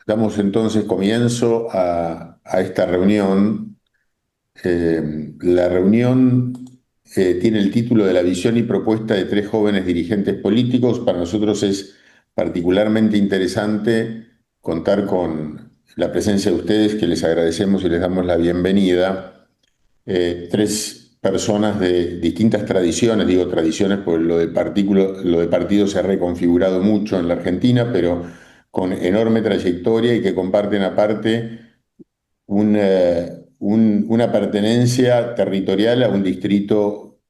Damos entonces comienzo a esta reunión. La reunión tiene el título de La visión y propuesta de tres jóvenes dirigentes políticos. Para nosotros es particularmente interesante contar con la presencia de ustedes, que les agradecemos y les damos la bienvenida. Tres personas de distintas tradiciones, digo tradiciones, porque lo de partido se ha reconfigurado mucho en la Argentina, pero con enorme trayectoria y que comparten aparte una pertenencia territorial a un distrito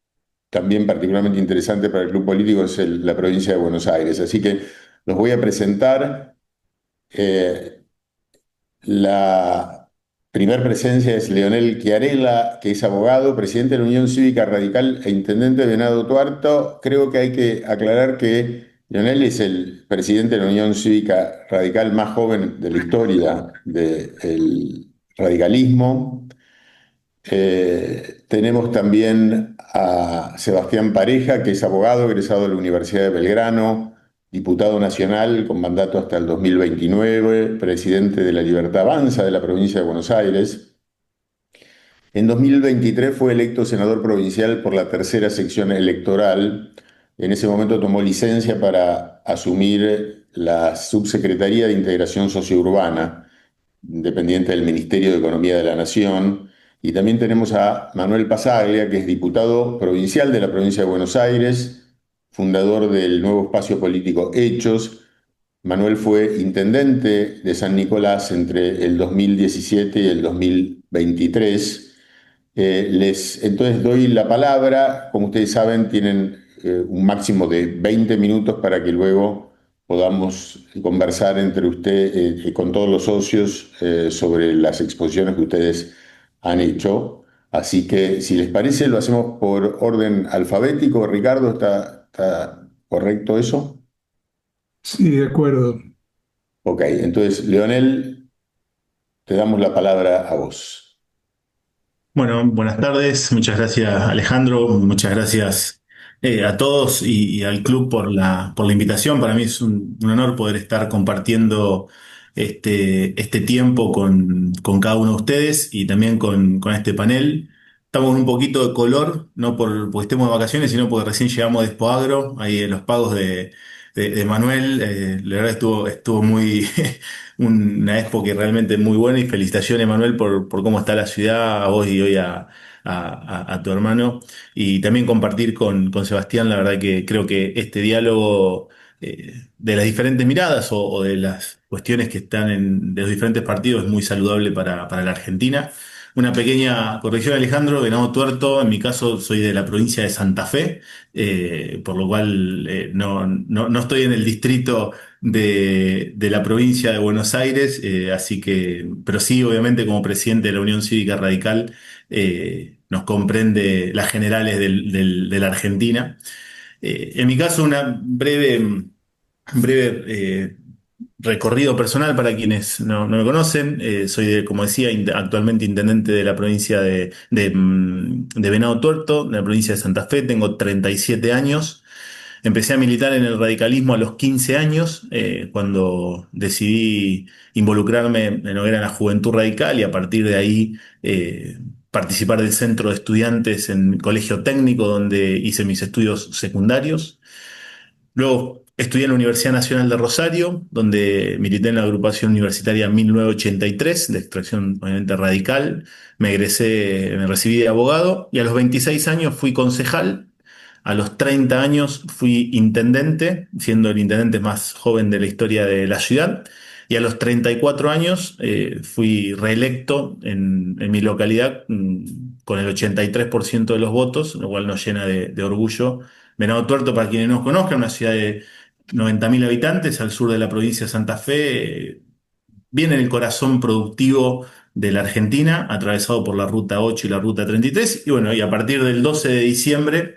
también particularmente interesante para el club político, es la provincia de Buenos Aires. Así que los voy a presentar. Eh, la primer presencia es Leonel Chiarella, que es abogado, presidente de la Unión Cívica Radical e intendente de Venado Tuerto. Creo que hay que aclarar que Leonel es el presidente de la Unión Cívica Radical más joven de la historia del radicalismo. Tenemos también a Sebastián Pareja, que es abogado egresado de la Universidad de Belgrano, diputado nacional con mandato hasta el 2029, presidente de La Libertad Avanza de la provincia de Buenos Aires. En 2023 fue electo senador provincial por la tercera sección electoral. En ese momento tomó licencia para asumir la Subsecretaría de Integración Sociourbana, dependiente del Ministerio de Economía de la Nación. Y también tenemos a Manuel Pasaglia, que es diputado provincial de la provincia de Buenos Aires, fundador del nuevo espacio político Hechos. Manuel fue intendente de San Nicolás entre el 2017 y el 2023. Entonces doy la palabra. Como ustedes saben, tienen un máximo de 20 minutos para que luego podamos conversar entre usted, con todos los socios, sobre las exposiciones que ustedes han hecho. Así que, si les parece, lo hacemos por orden alfabético. Ricardo, ¿está correcto eso? Sí, de acuerdo. Ok, entonces, Leonel, te damos la palabra a vos. Bueno, buenas tardes. Muchas gracias, Alejandro. Muchas gracias a todos y al club por la invitación. Para mí es un honor poder estar compartiendo este tiempo con cada uno de ustedes y también con este panel. Estamos con un poquito de color, no porque estemos de vacaciones, sino porque recién llegamos de Expoagro, ahí en los pagos de Manuel. La verdad estuvo muy, una expo que realmente muy buena, y felicitaciones, Manuel, por cómo está la ciudad, a vos y hoy a tu hermano. Y también compartir con Sebastián. La verdad que creo que este diálogo, de las diferentes miradas o de las cuestiones que están de los diferentes partidos, es muy saludable para la Argentina. Una pequeña corrección, Alejandro: Venado Tuerto, en mi caso soy de la provincia de Santa Fe, por lo cual no estoy en el distrito de la provincia de Buenos Aires. Así que, pero sí, obviamente, como presidente de la Unión Cívica Radical, nos comprende las generales de la Argentina. En mi caso, un breve recorrido personal para quienes no me conocen. Soy, como decía, actualmente intendente de la provincia de Venado Tuerto, de la provincia de Santa Fe. Tengo 37 años. Empecé a militar en el radicalismo a los 15 años, cuando decidí involucrarme en lo que era la Juventud Radical, y a partir de ahí participar del centro de estudiantes en el Colegio Técnico, donde hice mis estudios secundarios. Luego estudié en la Universidad Nacional de Rosario, donde milité en la agrupación universitaria 1983, de extracción obviamente radical. Me recibí de abogado, y a los 26 años fui concejal. A los 30 años fui intendente, siendo el intendente más joven de la historia de la ciudad. Y a los 34 años fui reelecto en mi localidad, con el 83% de los votos, lo cual nos llena de orgullo. Venado Tuerto, para quienes no conozcan, una ciudad de 90.000 habitantes al sur de la provincia de Santa Fe, bien en el corazón productivo de la Argentina, atravesado por la Ruta 8 y la Ruta 33. Y bueno, y a partir del 12 de diciembre,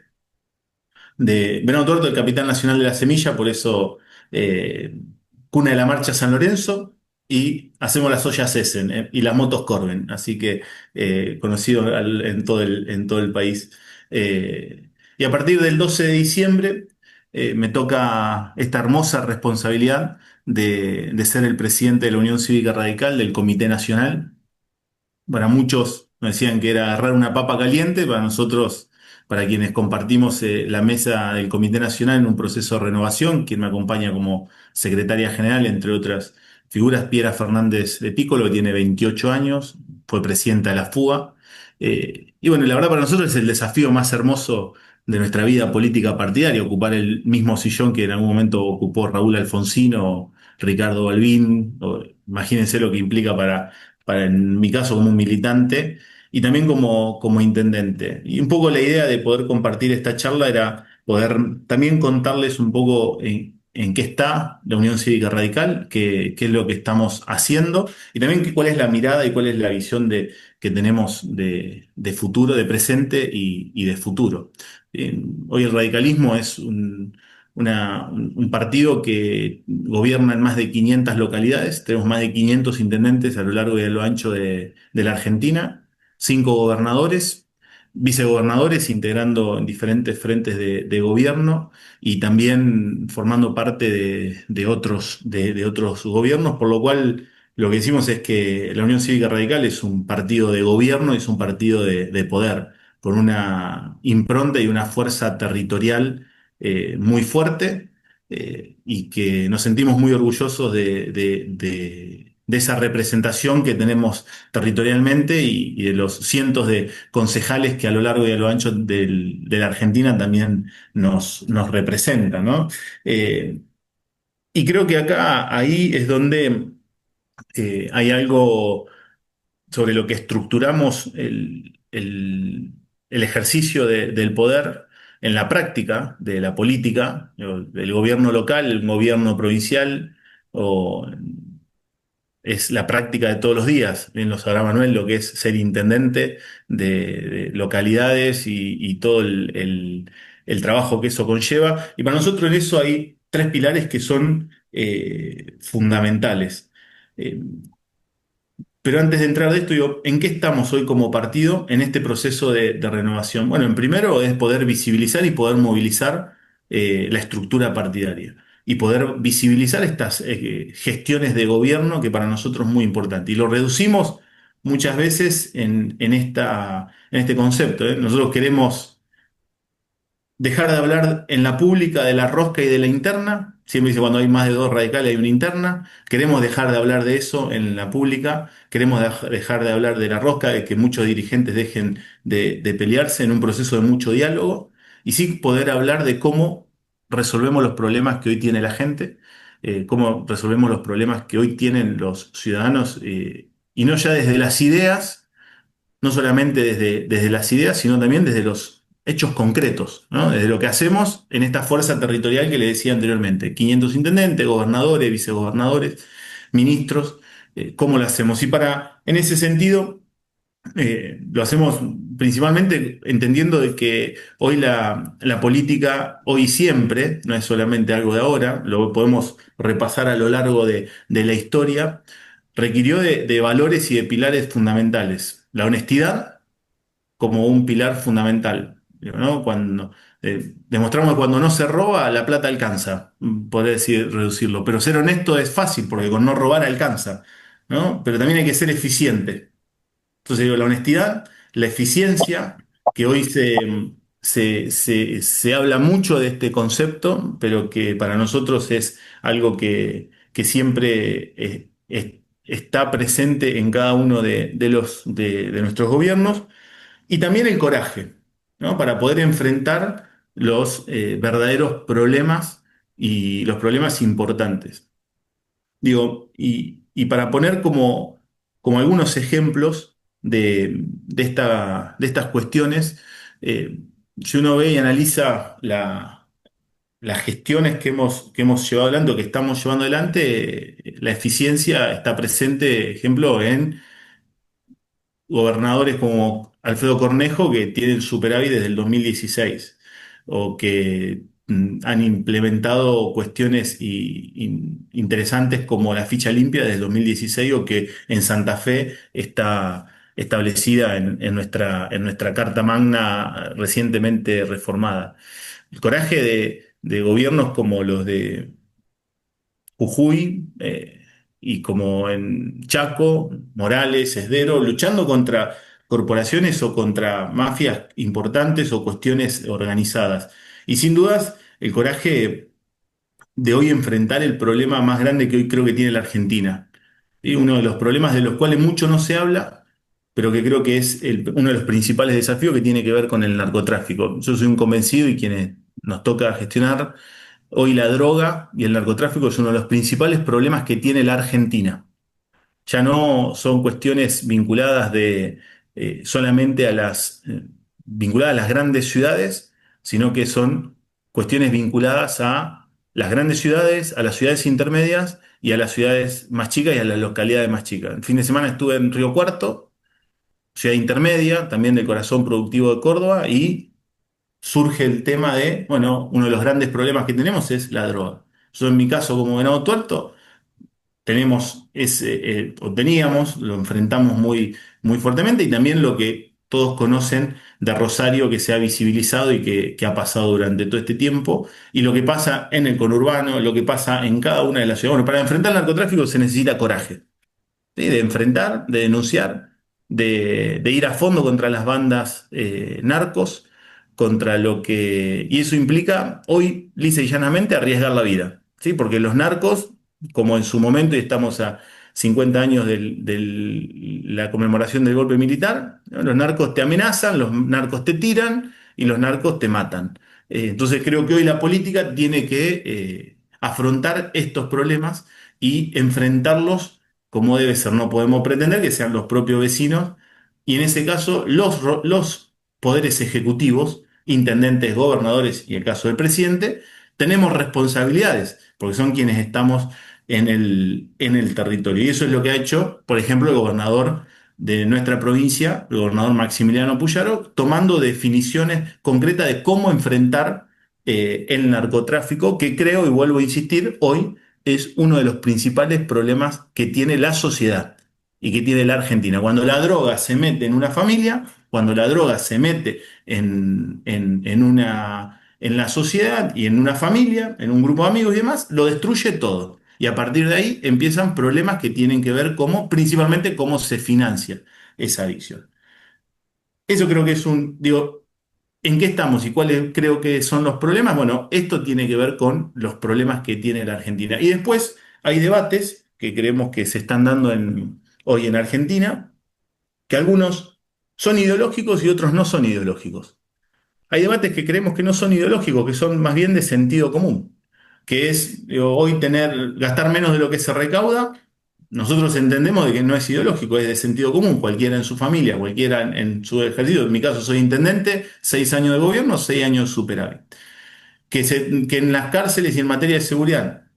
de Venado Tuerto, el capital nacional de la semilla. Por eso, eh, cuna de la marcha San Lorenzo, y hacemos las ollas Essen, y las motos Corben. Así que, conocido en todo el país. Y a partir del 12 de diciembre, me toca esta hermosa responsabilidad de ser el presidente de la Unión Cívica Radical del Comité Nacional. Para muchos me decían que era agarrar una papa caliente, para nosotros, para quienes compartimos la mesa del Comité Nacional en un proceso de renovación, quien me acompaña como secretaria general, entre otras figuras, Piera Fernández de Piccolo, que tiene 28 años, fue presidenta de la FUA. Y bueno, la verdad para nosotros es el desafío más hermoso de nuestra vida política partidaria, ocupar el mismo sillón que en algún momento ocupó Raúl Alfonsino, Ricardo Balbín. Imagínense lo que implica en mi caso, como un militante y también como intendente. Y un poco la idea de poder compartir esta charla era poder también contarles un poco en qué está la Unión Cívica Radical, qué es lo que estamos haciendo y también cuál es la mirada y cuál es la visión que tenemos de futuro, de presente y de futuro. Hoy el radicalismo es un partido que gobierna en más de 500 localidades, tenemos más de 500 intendentes a lo largo y a lo ancho de la Argentina, 5 gobernadores, vicegobernadores integrando en diferentes frentes de gobierno y también formando parte de otros gobiernos, por lo cual lo que decimos es que la Unión Cívica Radical es un partido de gobierno y es un partido de poder, con una impronta y una fuerza territorial muy fuerte, y que nos sentimos muy orgullosos de esa representación que tenemos territorialmente y de los cientos de concejales que a lo largo y a lo ancho de la Argentina también nos representan, ¿no? Eh, y creo que ahí es donde hay algo sobre lo que estructuramos el ejercicio del poder en la práctica de la política, el gobierno local, el gobierno provincial, o es la práctica de todos los días. Bien lo sabrá Manuel, lo que es ser intendente de localidades y todo el trabajo que eso conlleva. Y para nosotros en eso hay tres pilares que son fundamentales. Eh, pero antes de entrar de esto, digo, ¿en qué estamos hoy como partido en este proceso de renovación? Bueno, en primero es poder visibilizar y poder movilizar la estructura partidaria y poder visibilizar estas gestiones de gobierno que para nosotros es muy importante. Y lo reducimos muchas veces en este concepto, ¿eh? Nosotros queremos dejar de hablar en la pública de la rosca y de la interna. Siempre dice, cuando hay más de dos radicales hay una interna. Queremos dejar de hablar de eso en la pública. Queremos dejar de hablar de la rosca, de que muchos dirigentes dejen de pelearse en un proceso de mucho diálogo. Y sí poder hablar de cómo resolvemos los problemas que hoy tiene la gente, cómo resolvemos los problemas que hoy tienen los ciudadanos, y no ya desde las ideas, no solamente desde las ideas, sino también desde los hechos concretos, ¿no? Desde lo que hacemos en esta fuerza territorial que le decía anteriormente, 500 intendentes, gobernadores, vicegobernadores, ministros, ¿cómo lo hacemos? Y en ese sentido, lo hacemos principalmente entendiendo de que hoy la política, hoy y siempre, no es solamente algo de ahora, lo podemos repasar a lo largo de la historia, requirió de valores y de pilares fundamentales. La honestidad como un pilar fundamental, ¿no? Demostramos que cuando no se roba, la plata alcanza, podría decir, reducirlo. Pero ser honesto es fácil, porque con no robar alcanza, ¿no? Pero también hay que ser eficiente. Entonces digo, la honestidad, la eficiencia, que hoy se habla mucho de este concepto, pero que para nosotros es algo que siempre está presente en cada uno de nuestros gobiernos, y también el coraje, ¿no? Para poder enfrentar los verdaderos problemas y los problemas importantes. Digo, y para poner como algunos ejemplos de estas cuestiones, si uno ve y analiza las gestiones que hemos llevado adelante o que estamos llevando adelante, la eficiencia está presente, ejemplo, en gobernadores como Alfredo Cornejo, que tienen superávit desde el 2016, o que han implementado cuestiones interesantes como la ficha limpia desde el 2016, o que en Santa Fe está establecida en nuestra Carta Magna recientemente reformada. El coraje de gobiernos como los de Jujuy, y como en Chaco, Morales, Esdero, luchando contra corporaciones o contra mafias importantes o cuestiones organizadas. Y sin dudas, el coraje de hoy enfrentar el problema más grande que hoy creo que tiene la Argentina. Y uno de los problemas de los cuales mucho no se habla, pero que creo que es uno de los principales desafíos, que tiene que ver con el narcotráfico. Yo soy un convencido, y quienes nos toca gestionar hoy la droga y el narcotráfico es uno de los principales problemas que tiene la Argentina. Ya no son cuestiones vinculadas solamente vinculadas a las grandes ciudades, sino que son cuestiones vinculadas a las grandes ciudades, a las ciudades intermedias y a las ciudades más chicas y a las localidades más chicas. El fin de semana estuve en Río Cuarto, ciudad intermedia, también del corazón productivo de Córdoba, y surge el tema de, bueno, uno de los grandes problemas que tenemos es la droga. Yo en mi caso como Venado Tuerto tenemos o teníamos, lo enfrentamos muy fuertemente, y también lo que todos conocen de Rosario, que se ha visibilizado y que ha pasado durante todo este tiempo, y lo que pasa en el conurbano, lo que pasa en cada una de las ciudades. Bueno, para enfrentar el narcotráfico se necesita coraje. ¿Sí? De enfrentar, de denunciar, de ir a fondo contra las bandas narcos, y eso implica hoy, lisa y llanamente, arriesgar la vida, ¿sí? Porque los narcos, como en su momento, y estamos a 50 años de la conmemoración del golpe militar, ¿no? Los narcos te amenazan, los narcos te tiran y los narcos te matan. Entonces creo que hoy la política tiene que afrontar estos problemas y enfrentarlos como debe ser. No podemos pretender que sean los propios vecinos, y en ese caso los poderes ejecutivos, intendentes, gobernadores y el caso del presidente, tenemos responsabilidades, porque son quienes estamos en el territorio. Y eso es lo que ha hecho, por ejemplo, el gobernador de nuestra provincia, el gobernador Maximiliano Puyaro, tomando definiciones concretas de cómo enfrentar el narcotráfico, que creo, y vuelvo a insistir, hoy es uno de los principales problemas que tiene la sociedad y que tiene la Argentina. Cuando la droga se mete en una familia, cuando la droga se mete en la sociedad y en una familia, en un grupo de amigos y demás, lo destruye todo. Y a partir de ahí empiezan problemas que tienen que ver principalmente cómo se financia esa adicción. Eso creo que digo, ¿en qué estamos y cuáles creo que son los problemas? Bueno, esto tiene que ver con los problemas que tiene la Argentina. Y después hay debates que creemos que se están dando hoy en Argentina, que algunos son ideológicos y otros no son ideológicos. Hay debates que creemos que no son ideológicos, que son más bien de sentido común, que es hoy gastar menos de lo que se recauda. Nosotros entendemos de que no es ideológico, es de sentido común. Cualquiera en su familia, cualquiera en su ejercicio. En mi caso soy intendente, 6 años de gobierno, 6 años superávit. Que en las cárceles y en materia de seguridad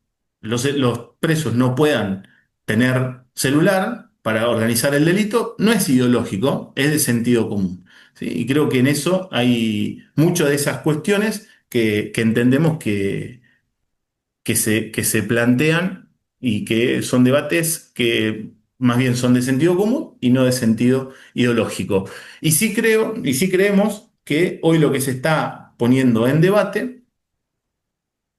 los presos no puedan tener celular para organizar el delito, no es ideológico, es de sentido común. ¿Sí? Y creo que en eso hay muchas de esas cuestiones que entendemos que se plantean, y que son debates que más bien son de sentido común y no de sentido ideológico. Y sí creemos que hoy lo que se está poniendo en debate,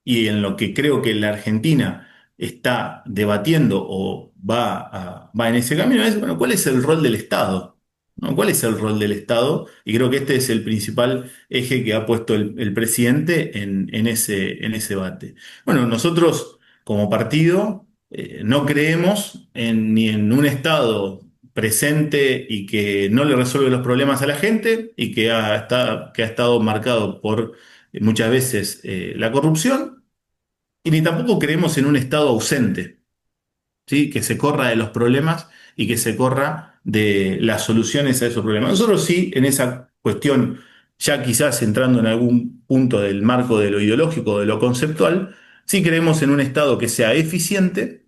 y en lo que creo que la Argentina está debatiendo o va en ese camino, es, bueno, ¿cuál es el rol del Estado? ¿No? ¿Cuál es el rol del Estado? Y creo que este es el principal eje que ha puesto el presidente en ese debate. Bueno, nosotros como partido no creemos ni en un Estado presente y que no le resuelve los problemas a la gente, y que ha estado marcado por muchas veces la corrupción, y ni tampoco creemos en un Estado ausente, ¿sí? Que se corra de los problemas y que se corra de las soluciones a esos problemas. Nosotros sí, en esa cuestión, ya quizás entrando en algún punto del marco de lo ideológico, de lo conceptual, sí creemos en un Estado que sea eficiente,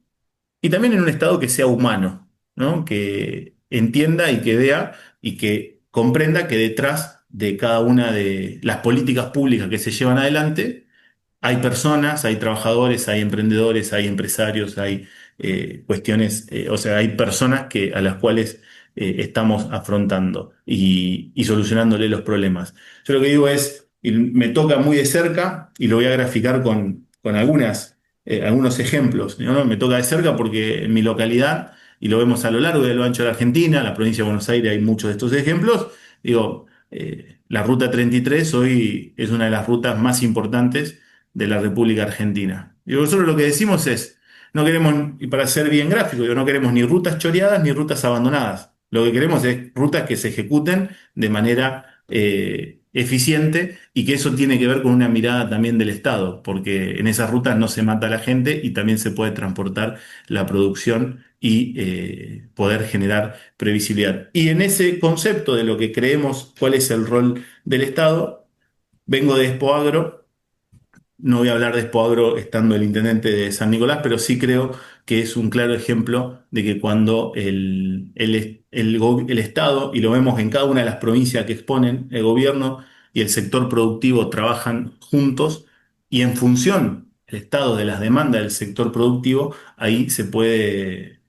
y también en un Estado que sea humano, ¿no? Que entienda y que vea y que comprenda que detrás de cada una de las políticas públicas que se llevan adelante hay personas, hay trabajadores, hay emprendedores, hay empresarios, hay cuestiones, o sea, hay personas a las cuales estamos afrontando y solucionándole los problemas. Yo lo que digo es, y me toca muy de cerca, y lo voy a graficar con algunos ejemplos, ¿no? Me toca de cerca porque en mi localidad, y lo vemos a lo largo y a lo ancho de la Argentina, la provincia de Buenos Aires hay muchos de estos ejemplos, digo, la Ruta 33 hoy es una de las rutas más importantes de la República Argentina. Y nosotros lo que decimos es, no queremos, y para ser bien gráfico, digo, no queremos ni rutas choreadas ni rutas abandonadas. Lo que queremos es rutas que se ejecuten de manera eficiente, y que eso tiene que ver con una mirada también del Estado, porque en esas rutas no se mata a la gente y también se puede transportar la producción y poder generar previsibilidad. Y en ese concepto de lo que creemos, cuál es el rol del Estado, vengo de Expoagro. No voy a hablar de Expoagro estando el intendente de San Nicolás, pero sí creo que es un claro ejemplo de que cuando el Estado, y lo vemos en cada una de las provincias que exponen, el gobierno y el sector productivo trabajan juntos, y en función el Estado de las demandas del sector productivo, ahí se puede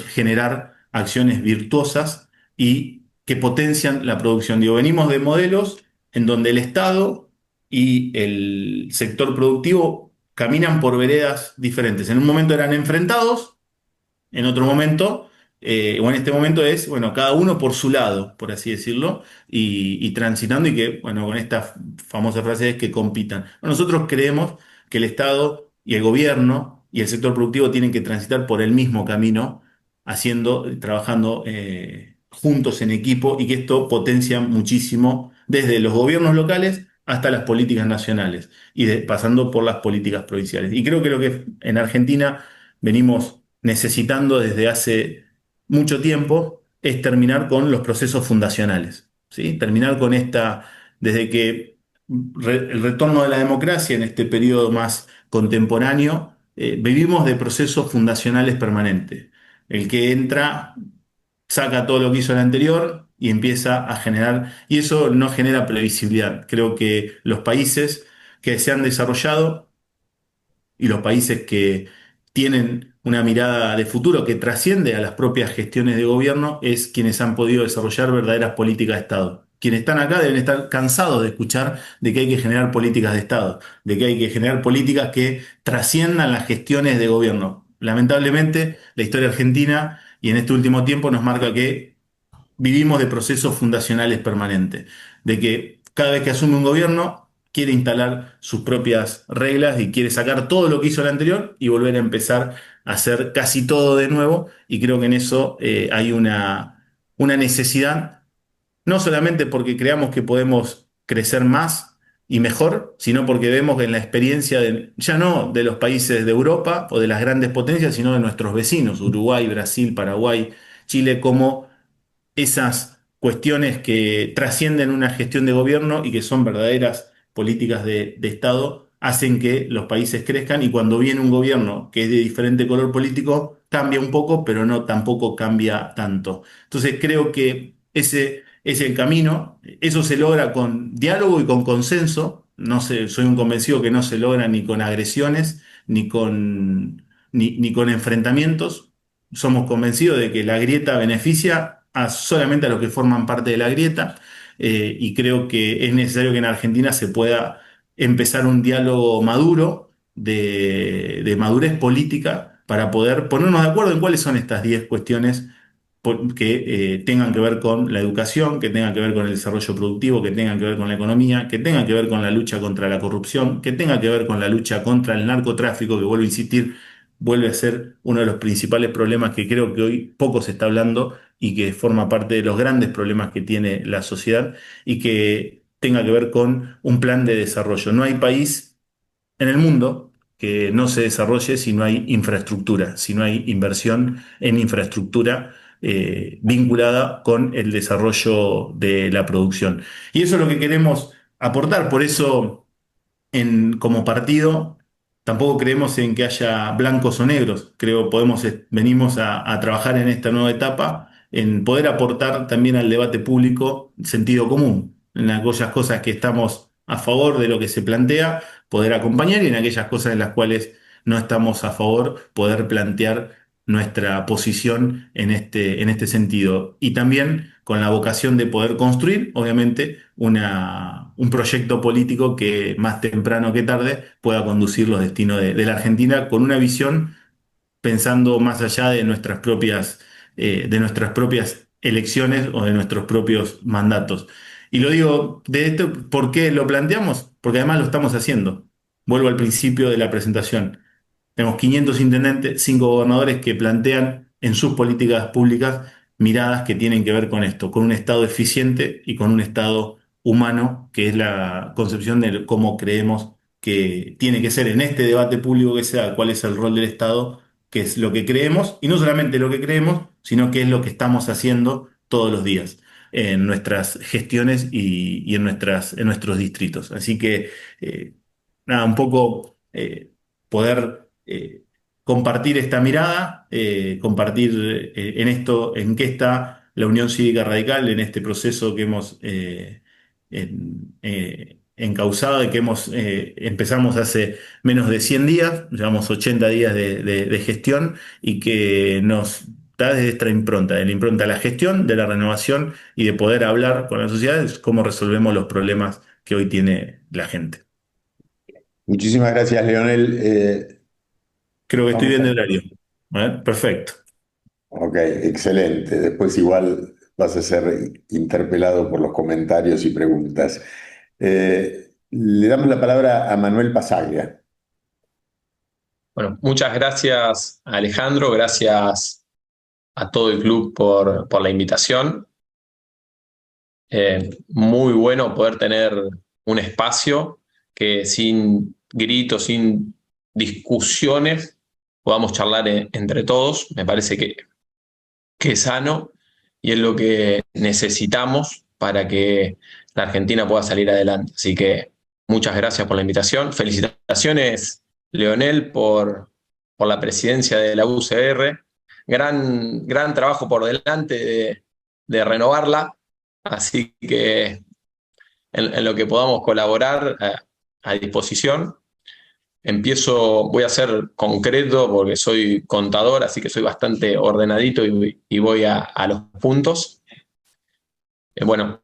generar acciones virtuosas y que potencian la producción. Digo, venimos de modelos en donde el Estado y el sector productivo caminan por veredas diferentes. En un momento eran enfrentados, en otro momento, o en este momento es, bueno, cada uno por su lado, por así decirlo, y transitando, y que, bueno, con esta famosa frase es que compitan. Bueno, nosotros creemos que el Estado y el gobierno y el sector productivo tienen que transitar por el mismo camino, trabajando juntos en equipo, y que esto potencia muchísimo desde los gobiernos locales hasta las políticas nacionales y pasando por las políticas provinciales. Y creo que lo que en Argentina venimos necesitando desde hace mucho tiempo es terminar con los procesos fundacionales, ¿sí? Terminar con desde que el retorno de la democracia en este periodo más contemporáneo, vivimos de procesos fundacionales permanentes. El que entra saca todo lo que hizo el anterior y empieza a generar, y eso no genera previsibilidad. Creo que los países que se han desarrollado y los países que tienen una mirada de futuro que trasciende a las propias gestiones de gobierno es quienes han podido desarrollar verdaderas políticas de Estado. Quienes están acá deben estar cansados de escuchar de que hay que generar políticas de Estado, de que hay que generar políticas que trasciendan las gestiones de gobierno. Lamentablemente, la historia argentina y en este último tiempo nos marca que vivimos de procesos fundacionales permanentes, de que cada vez que asume un gobierno quiere instalar sus propias reglas y quiere sacar todo lo que hizo el anterior y volver a empezar a hacer casi todo de nuevo, y creo que en eso hay una necesidad, no solamente porque creamos que podemos crecer más y mejor, sino porque vemos en la experiencia ya no de los países de Europa o de las grandes potencias, sino de nuestros vecinos, Uruguay, Brasil, Paraguay, Chile, como esas cuestiones que trascienden una gestión de gobierno y que son verdaderas políticas de Estado, hacen que los países crezcan, y cuando viene un gobierno que es de diferente color político, cambia un poco, pero no tampoco cambia tanto. Entonces creo que ese es el camino, eso se logra con diálogo y con consenso. No sé, soy un convencido que no se logra ni con agresiones, ni con enfrentamientos. Somos convencidos de que la grieta beneficia solamente a los que forman parte de la grieta, y creo que es necesario que en Argentina se pueda empezar un diálogo maduro, de madurez política, para poder ponernos de acuerdo en cuáles son estas 10 cuestiones que tengan que ver con la educación, que tengan que ver con el desarrollo productivo, que tengan que ver con la economía, que tengan que ver con la lucha contra la corrupción, que tengan que ver con la lucha contra el narcotráfico, que vuelvo a insistir, vuelve a ser uno de los principales problemas que creo que hoy poco se está hablando y que forma parte de los grandes problemas que tiene la sociedad, y que tenga que ver con un plan de desarrollo. No hay país en el mundo que no se desarrolle si no hay infraestructura, si no hay inversión en infraestructura vinculada con el desarrollo de la producción. Y eso es lo que queremos aportar. Por eso, como partido, tampoco creemos en que haya blancos o negros. Creo venimos a trabajar en esta nueva etapa, en poder aportar también al debate público sentido común, en aquellas cosas que estamos a favor de lo que se plantea, poder acompañar, y en aquellas cosas en las cuales no estamos a favor, poder plantear nuestra posición en este sentido. Y también con la vocación de poder construir, obviamente, un proyecto político que más temprano que tarde pueda conducir los destinos de la Argentina con una visión pensando más allá de nuestras propias elecciones o de nuestros propios mandatos. Y lo digo de esto, ¿por qué lo planteamos? Porque además lo estamos haciendo. Vuelvo al principio de la presentación. Tenemos 500 intendentes, 5 gobernadores que plantean en sus políticas públicas miradas que tienen que ver con esto, con un Estado eficiente y con un Estado humano, que es la concepción de cómo creemos que tiene que ser en este debate público que sea, cuál es el rol del Estado, qué es lo que creemos, y no solamente lo que creemos, sino qué es lo que estamos haciendo todos los días en nuestras gestiones y en nuestros distritos. Así que, nada, un poco poder compartir esta mirada, compartir en esto, en qué está la Unión Cívica Radical en este proceso que hemos encauzado y que empezamos hace menos de 100 días, llevamos 80 días de gestión y que nos da desde esta impronta, de la impronta de la gestión, de la renovación y de poder hablar con la sociedad es cómo resolvemos los problemas que hoy tiene la gente. Muchísimas gracias, Leonel. Creo que estoy Vamos bien de a... horario. Perfecto. Ok, excelente. Después igual vas a ser interpelado por los comentarios y preguntas. Le damos la palabra a Manuel Pasaglia. Bueno, muchas gracias Alejandro, gracias a todo el club por la invitación. Muy bueno poder tener un espacio que sin gritos, sin discusiones, podamos charlar entre todos. Me parece que es sano y es lo que necesitamos para que la Argentina pueda salir adelante. Así que muchas gracias por la invitación. Felicitaciones, Leonel, por la presidencia de la UCR. Gran trabajo por delante de renovarla. Así que en lo que podamos colaborar a disposición. Voy a ser concreto porque soy contador, así que soy bastante ordenadito y voy a los puntos. Bueno,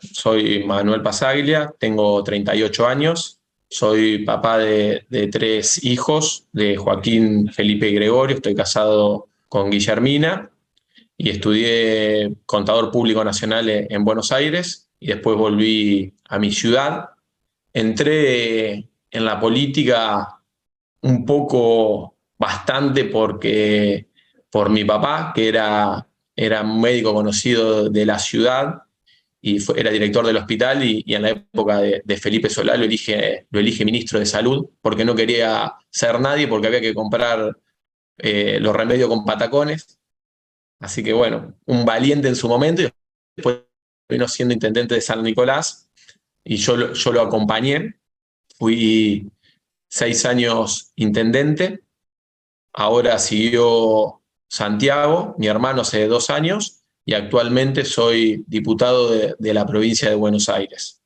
soy Manuel Pasaglia, tengo 38 años, soy papá de 3 hijos, de Joaquín, Felipe y Gregorio, estoy casado con Guillermina y estudié contador público nacional en Buenos Aires y después volví a mi ciudad. Entré en la política un poco, bastante, porque por mi papá, que era un médico conocido de la ciudad y era director del hospital y en la época de Felipe Solá lo elige ministro de salud porque no quería ser nadie, porque había que comprar los remedios con patacones. Así que bueno, un valiente en su momento y después vino siendo intendente de San Nicolás y yo lo acompañé. Fui 6 años intendente, ahora siguió Santiago, mi hermano, hace 2 años, y actualmente soy diputado de la provincia de Buenos Aires.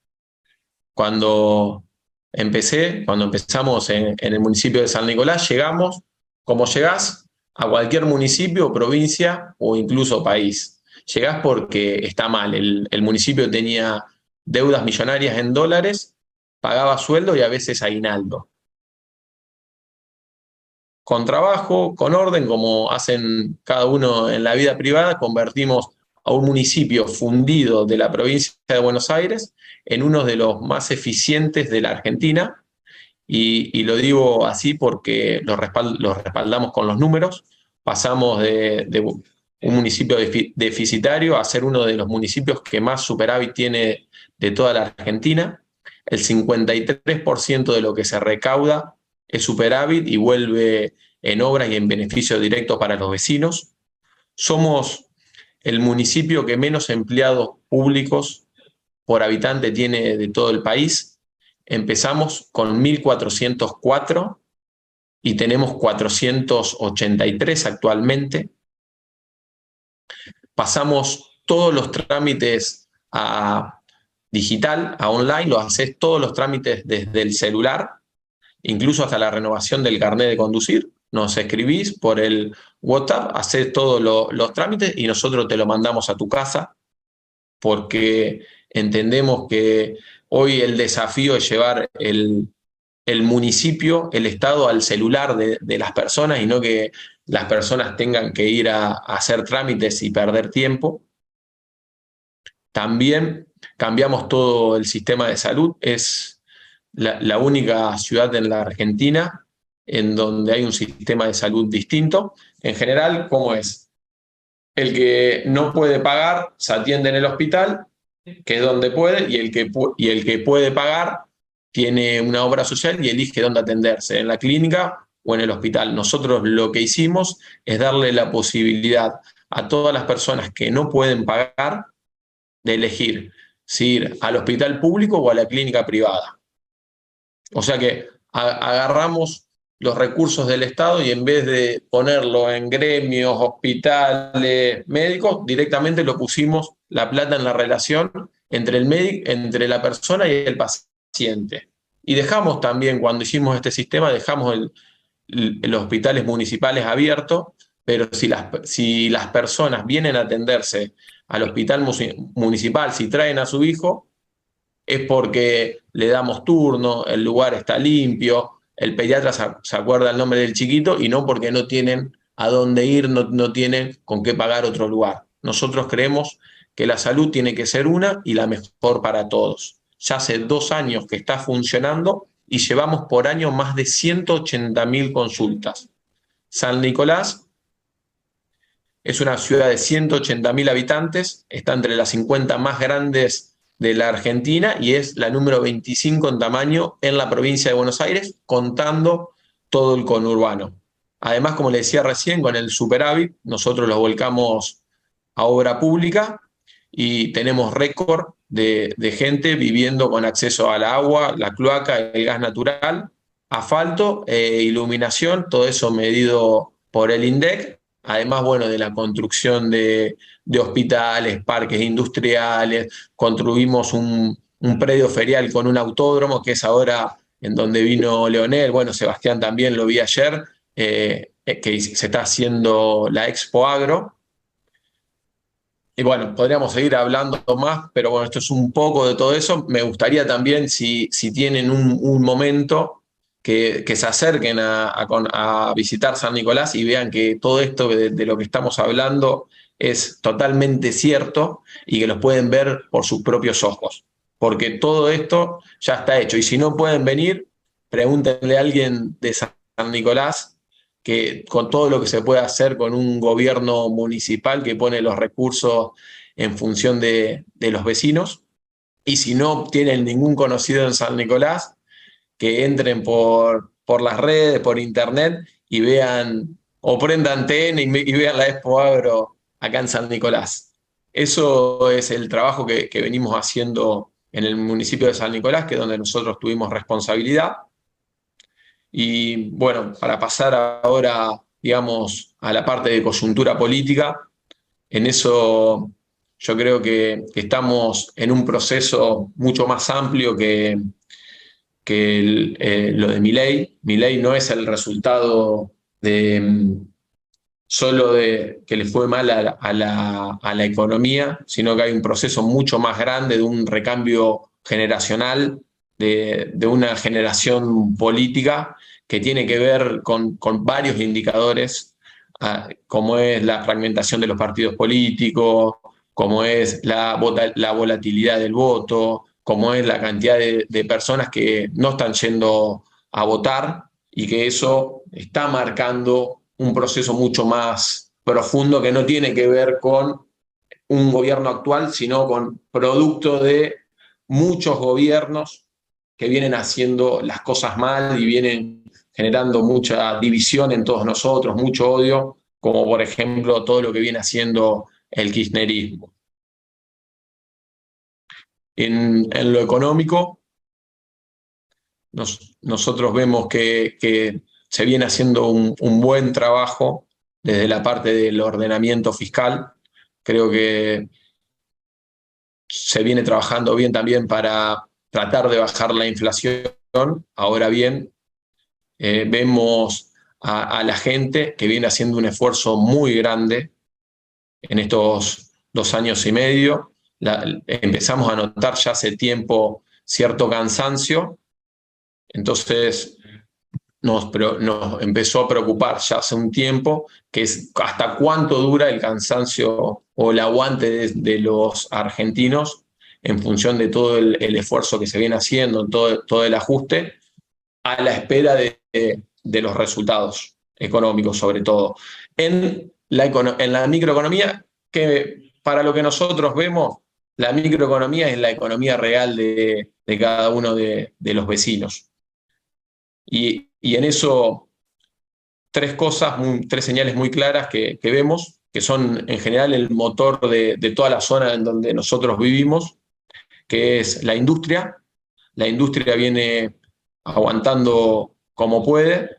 Cuando empezamos en el municipio de San Nicolás, llegamos, como llegás a cualquier municipio, provincia o incluso país. Llegás porque está mal, el municipio tenía deudas millonarias en dólares, pagaba sueldo y a veces aguinaldo. Con trabajo, con orden, como hacen cada uno en la vida privada, convertimos a un municipio fundido de la provincia de Buenos Aires en uno de los más eficientes de la Argentina, y lo digo así porque los respaldamos con los números. Pasamos de un municipio deficitario a ser uno de los municipios que más superávit tiene de toda la Argentina. El 53% de lo que se recauda es superávit y vuelve en obras y en beneficios directos para los vecinos. Somos el municipio que menos empleados públicos por habitante tiene de todo el país. Empezamos con 1.404 y tenemos 483 actualmente. Pasamos todos los trámites a digital, a online, los haces todos los trámites desde el celular, incluso hasta la renovación del carnet de conducir. nos escribís por el WhatsApp, hacés todos los trámites y nosotros te lo mandamos a tu casa, porque entendemos que hoy el desafío es llevar el municipio, el Estado al celular de las personas y no que las personas tengan que ir a hacer trámites y perder tiempo. También cambiamos todo el sistema de salud. Es la única ciudad en la Argentina en donde hay un sistema de salud distinto. En general, ¿cómo es? El que no puede pagar se atiende en el hospital, que es donde puede, y el que puede pagar tiene una obra social y elige dónde atenderse, en la clínica o en el hospital. Nosotros lo que hicimos es darle la posibilidad a todas las personas que no pueden pagar de elegir si ir al hospital público o a la clínica privada. O sea que agarramos los recursos del Estado y en vez de ponerlo en gremios, hospitales, médicos, directamente lo pusimos la plata en la relación entre el médico, entre la persona y el paciente. Y dejamos también, cuando hicimos este sistema, dejamos los hospitales municipales abiertos, pero si las personas vienen a atenderse al hospital municipal, si traen a su hijo, es porque le damos turno, el lugar está limpio, el pediatra se acuerda el nombre del chiquito y no porque no tienen a dónde ir, no tienen con qué pagar otro lugar. Nosotros creemos que la salud tiene que ser una y la mejor para todos. Ya hace 2 años que está funcionando y llevamos por año más de 180.000 consultas. San Nicolás es una ciudad de 180.000 habitantes, está entre las 50 más grandes de la Argentina y es la número 25 en tamaño en la provincia de Buenos Aires, contando todo el conurbano. Además, como le decía recién, con el superávit, nosotros lo volcamos a obra pública y tenemos récord de gente viviendo con acceso al agua, la cloaca, el gas natural, asfalto e iluminación, todo eso medido por el INDEC. Además, bueno, de la construcción de hospitales, parques industriales, construimos un predio ferial con un autódromo, que es ahora en donde vino Leonel. Bueno, Sebastián también lo vi ayer, que se está haciendo la Expo Agro. Y bueno, podríamos seguir hablando más, pero bueno, esto es un poco de todo eso. Me gustaría también, si tienen un momento, que se acerquen a visitar San Nicolás y vean que todo esto de lo que estamos hablando es totalmente cierto y que lo pueden ver por sus propios ojos, porque todo esto ya está hecho. Y si no pueden venir, pregúntenle a alguien de San Nicolás que con todo lo que se puede hacer con un gobierno municipal que pone los recursos en función de los vecinos. Y si no tienen ningún conocido en San Nicolás, que entren por las redes, por internet y vean, o prendan TN y vean la Expo Agro acá en San Nicolás. Eso es el trabajo que venimos haciendo en el municipio de San Nicolás, que es donde nosotros tuvimos responsabilidad. Y bueno, para pasar ahora, digamos, a la parte de coyuntura política, en eso yo creo que estamos en un proceso mucho más amplio que lo de Milei. Milei no es el resultado solo de que le fue mal a la economía, sino que hay un proceso mucho más grande de un recambio generacional, de una generación política que tiene que ver con varios indicadores, como es la fragmentación de los partidos políticos, como es la volatilidad del voto, como es la cantidad de personas que no están yendo a votar y que eso está marcando un proceso mucho más profundo que no tiene que ver con un gobierno actual, sino con producto de muchos gobiernos que vienen haciendo las cosas mal y vienen generando mucha división en todos nosotros, mucho odio, como por ejemplo todo lo que viene haciendo el kirchnerismo. En lo económico, nosotros vemos que se viene haciendo un buen trabajo desde la parte del ordenamiento fiscal. Creo que se viene trabajando bien también para tratar de bajar la inflación. Ahora bien, vemos a la gente que viene haciendo un esfuerzo muy grande en estos 2 años y medio. Empezamos a notar ya hace tiempo cierto cansancio, entonces nos empezó a preocupar ya hace un tiempo, que es hasta cuánto dura el cansancio o el aguante de los argentinos en función de todo el esfuerzo que se viene haciendo, todo el ajuste, a la espera de los resultados económicos, sobre todo. En la microeconomía, que para lo que nosotros vemos, la microeconomía es la economía real de cada uno de los vecinos. Y en eso, tres señales muy claras que vemos, que son en general el motor de toda la zona en donde nosotros vivimos, que es la industria. La industria viene aguantando como puede.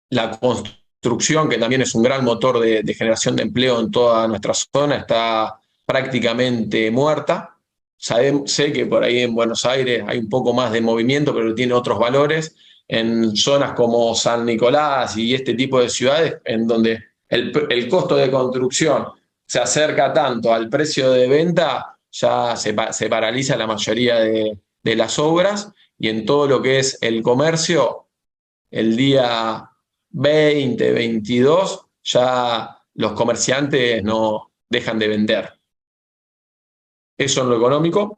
La construcción, que también es un gran motor de generación de empleo en toda nuestra zona, está prácticamente muerta. Sé que por ahí en Buenos Aires hay un poco más de movimiento, pero tiene otros valores. En zonas como San Nicolás y este tipo de ciudades, en donde el costo de construcción se acerca tanto al precio de venta, ya se paraliza la mayoría de las obras, y en todo lo que es el comercio, el día 20, 22, ya los comerciantes no dejan de vender. Eso en lo económico.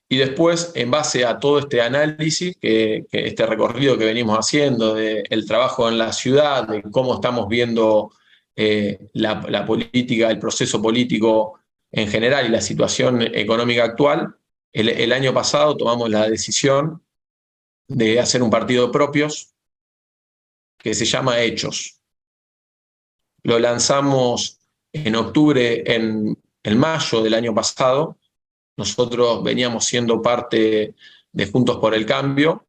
Y después, en base a todo este análisis, este recorrido que venimos haciendo del trabajo en la ciudad, de cómo estamos viendo la política, el proceso político en general y la situación económica actual, el año pasado tomamos la decisión de hacer un partido propios que se llama Hechos. Lo lanzamos en octubre, en mayo del año pasado. Nosotros veníamos siendo parte de Juntos por el Cambio,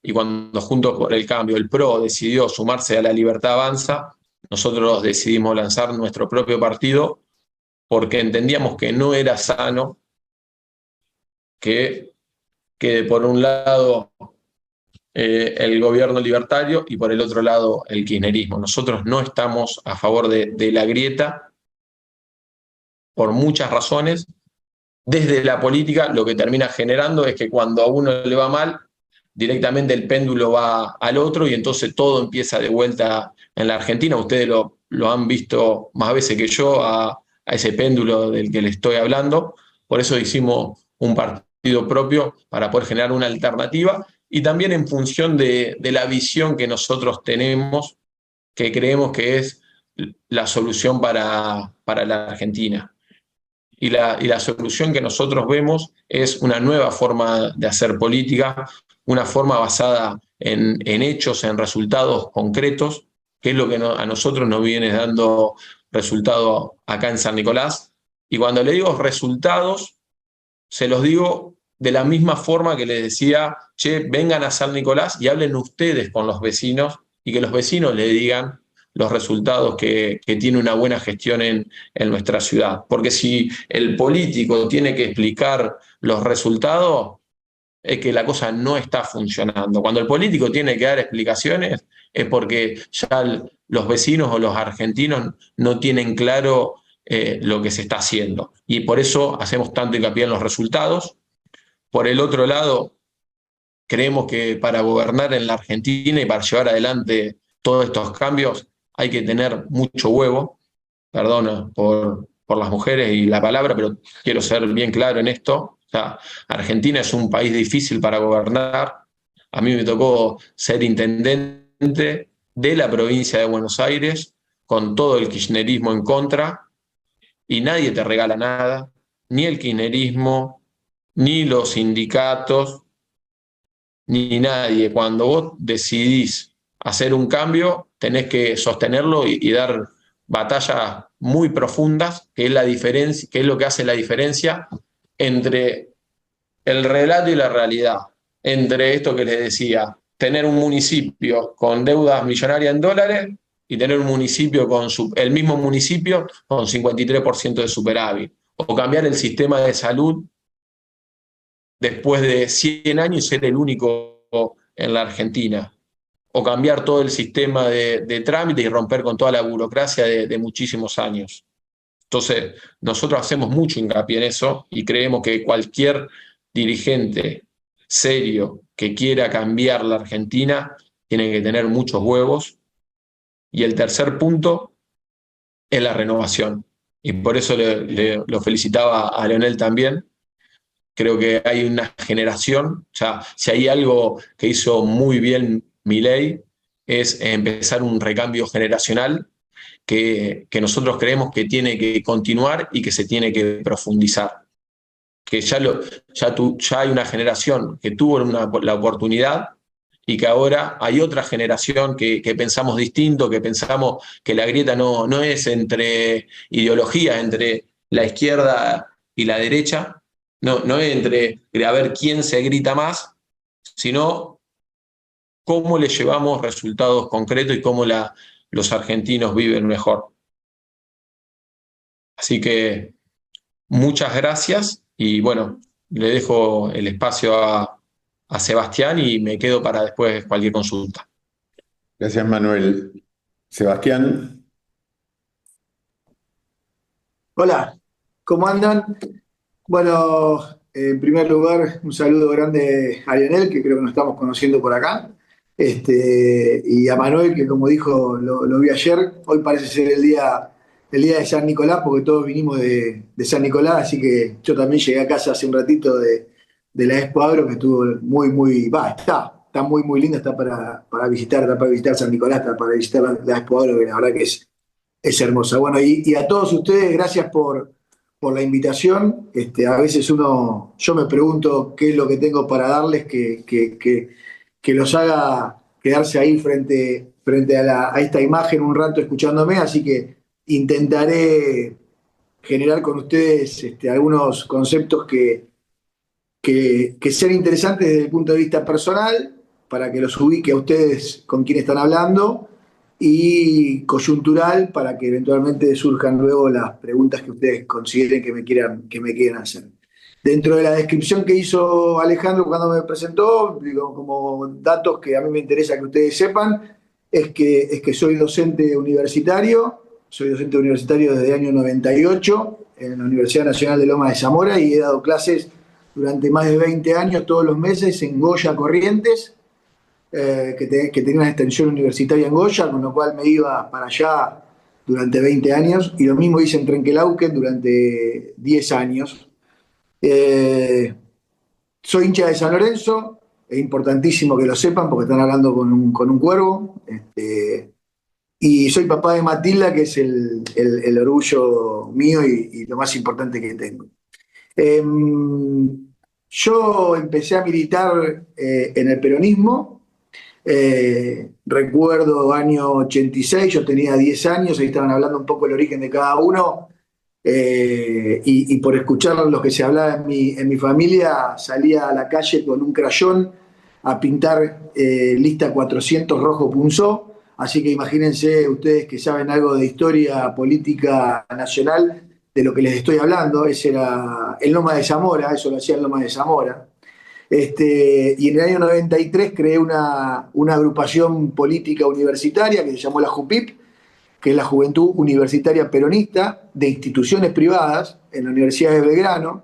y cuando Juntos por el Cambio, el PRO, decidió sumarse a La Libertad Avanza, nosotros decidimos lanzar nuestro propio partido porque entendíamos que no era sano que por un lado el gobierno libertario y por el otro lado el kirchnerismo. Nosotros no estamos a favor de la grieta por muchas razones. Desde la política, lo que termina generando es que cuando a uno le va mal, directamente el péndulo va al otro, y entonces todo empieza de vuelta en la Argentina. Ustedes lo han visto más veces que yo a ese péndulo del que les estoy hablando. Por eso hicimos un partido propio, para poder generar una alternativa, y también en función de la visión que nosotros tenemos, que creemos que es la solución para la Argentina. Y la solución que nosotros vemos es una nueva forma de hacer política, una forma basada en hechos, en resultados concretos, que es lo que a nosotros nos viene dando resultado acá en San Nicolás. Y cuando le digo resultados, se los digo de la misma forma que les decía: che, vengan a San Nicolás y hablen ustedes con los vecinos, y que los vecinos le digan los resultados que tiene una buena gestión en nuestra ciudad. Porque si el político tiene que explicar los resultados, es que la cosa no está funcionando. Cuando el político tiene que dar explicaciones, es porque ya los vecinos o los argentinos no tienen claro lo que se está haciendo. Y por eso hacemos tanto hincapié en los resultados. Por el otro lado, creemos que para gobernar en la Argentina y para llevar adelante todos estos cambios, hay que tener mucho huevo. Perdona por las mujeres y la palabra, pero quiero ser bien claro en esto. O sea, Argentina es un país difícil para gobernar. A mí me tocó ser intendente de la provincia de Buenos Aires, con todo el kirchnerismo en contra, y nadie te regala nada, ni el kirchnerismo, ni los sindicatos, ni nadie. Cuando vos decidís hacer un cambio, tenés que sostenerlo y dar batallas muy profundas, que es la diferencia, que es lo que hace la diferencia entre el relato y la realidad. Entre esto que les decía, tener un municipio con deudas millonarias en dólares y tener un municipio el mismo municipio con 53% de superávit. O cambiar el sistema de salud después de 100 años y ser el único en la Argentina. o cambiar todo el sistema de trámite y romper con toda la burocracia de muchísimos años. Entonces, nosotros hacemos mucho hincapié en eso y creemos que cualquier dirigente serio que quiera cambiar la Argentina tiene que tener muchos huevos. Y el tercer punto es la renovación. Y por eso lo felicitaba a Leonel también. Creo que hay una generación, o sea, si hay algo que hizo muy bien Milei es empezar un recambio generacional que nosotros creemos que tiene que continuar y que se tiene que profundizar. Que ya hay una generación que tuvo la oportunidad y que ahora hay otra generación que pensamos distinto, que pensamos que la grieta no es entre ideologías, entre la izquierda y la derecha, no es entre a ver quién se grita más, sino cómo le llevamos resultados concretos y cómo los argentinos viven mejor. Así que muchas gracias y bueno, le dejo el espacio a Sebastián y me quedo para después cualquier consulta. Gracias, Manuel. Sebastián. Hola, ¿cómo andan? Bueno, en primer lugar, un saludo grande a Lionel, que creo que nos estamos conociendo por acá, y a Manuel, que como dijo, lo vi ayer. Hoy parece ser el día de San Nicolás, porque todos vinimos de San Nicolás, así que yo también llegué a casa hace un ratito de la Expo Agro, que estuvo está muy linda, está para visitar San Nicolás, está para visitar la Expo Agro, que la verdad que es hermosa. Bueno, y a todos ustedes, gracias por la invitación. A veces yo me pregunto qué es lo que tengo para darles que los haga quedarse ahí frente a esta imagen un rato escuchándome, así que intentaré generar con ustedes algunos conceptos que sean interesantes desde el punto de vista personal, para que los ubique a ustedes con quién están hablando, y coyuntural para que eventualmente surjan luego las preguntas que ustedes consideren que me quieran hacer. Dentro de la descripción que hizo Alejandro cuando me presentó, digo, como datos que a mí me interesa que ustedes sepan, es que soy docente universitario desde el año 98 en la Universidad Nacional de Lomas de Zamora, y he dado clases durante más de 20 años todos los meses en Goya Corrientes, que tenía una extensión universitaria en Goya, con lo cual me iba para allá durante 20 años, y lo mismo hice en Trenquelauquen durante 10 años. Soy hincha de San Lorenzo, es importantísimo que lo sepan porque están hablando con un cuervo, y soy papá de Matilda, que es el orgullo mío y lo más importante que tengo. Yo empecé a militar en el peronismo. Recuerdo año 86, yo tenía 10 años, ahí estaban hablando un poco del origen de cada uno, y por escuchar lo que se hablaba en mi familia, salía a la calle con un crayón a pintar lista 400 rojo punzó. Así que imagínense ustedes que saben algo de historia política nacional de lo que les estoy hablando. Ese era el Loma de Zamora, eso lo hacía el Loma de Zamora. Y en el año 93 creé una agrupación política universitaria que se llamó la JUPIP, que es la Juventud Universitaria Peronista de Instituciones Privadas en la Universidad de Belgrano.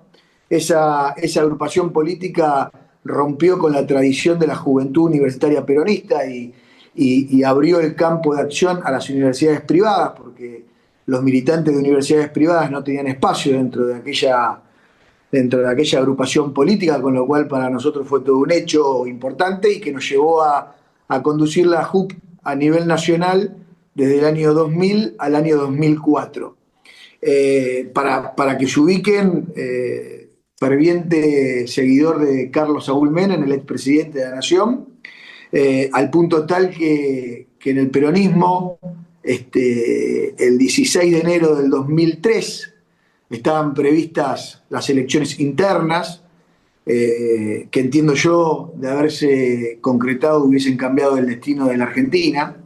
Esa agrupación política rompió con la tradición de la Juventud Universitaria Peronista y abrió el campo de acción a las universidades privadas, porque los militantes de universidades privadas no tenían espacio dentro de aquella agrupación política, con lo cual para nosotros fue todo un hecho importante y que nos llevó a conducir la JUP a nivel nacional desde el año 2000 al año 2004. Para que se ubiquen, ferviente seguidor de Carlos Saúl Menem, el expresidente de la Nación, al punto tal que en el peronismo, el 16 de enero del 2003, estaban previstas las elecciones internas, que entiendo yo, de haberse concretado, hubiesen cambiado el destino de la Argentina.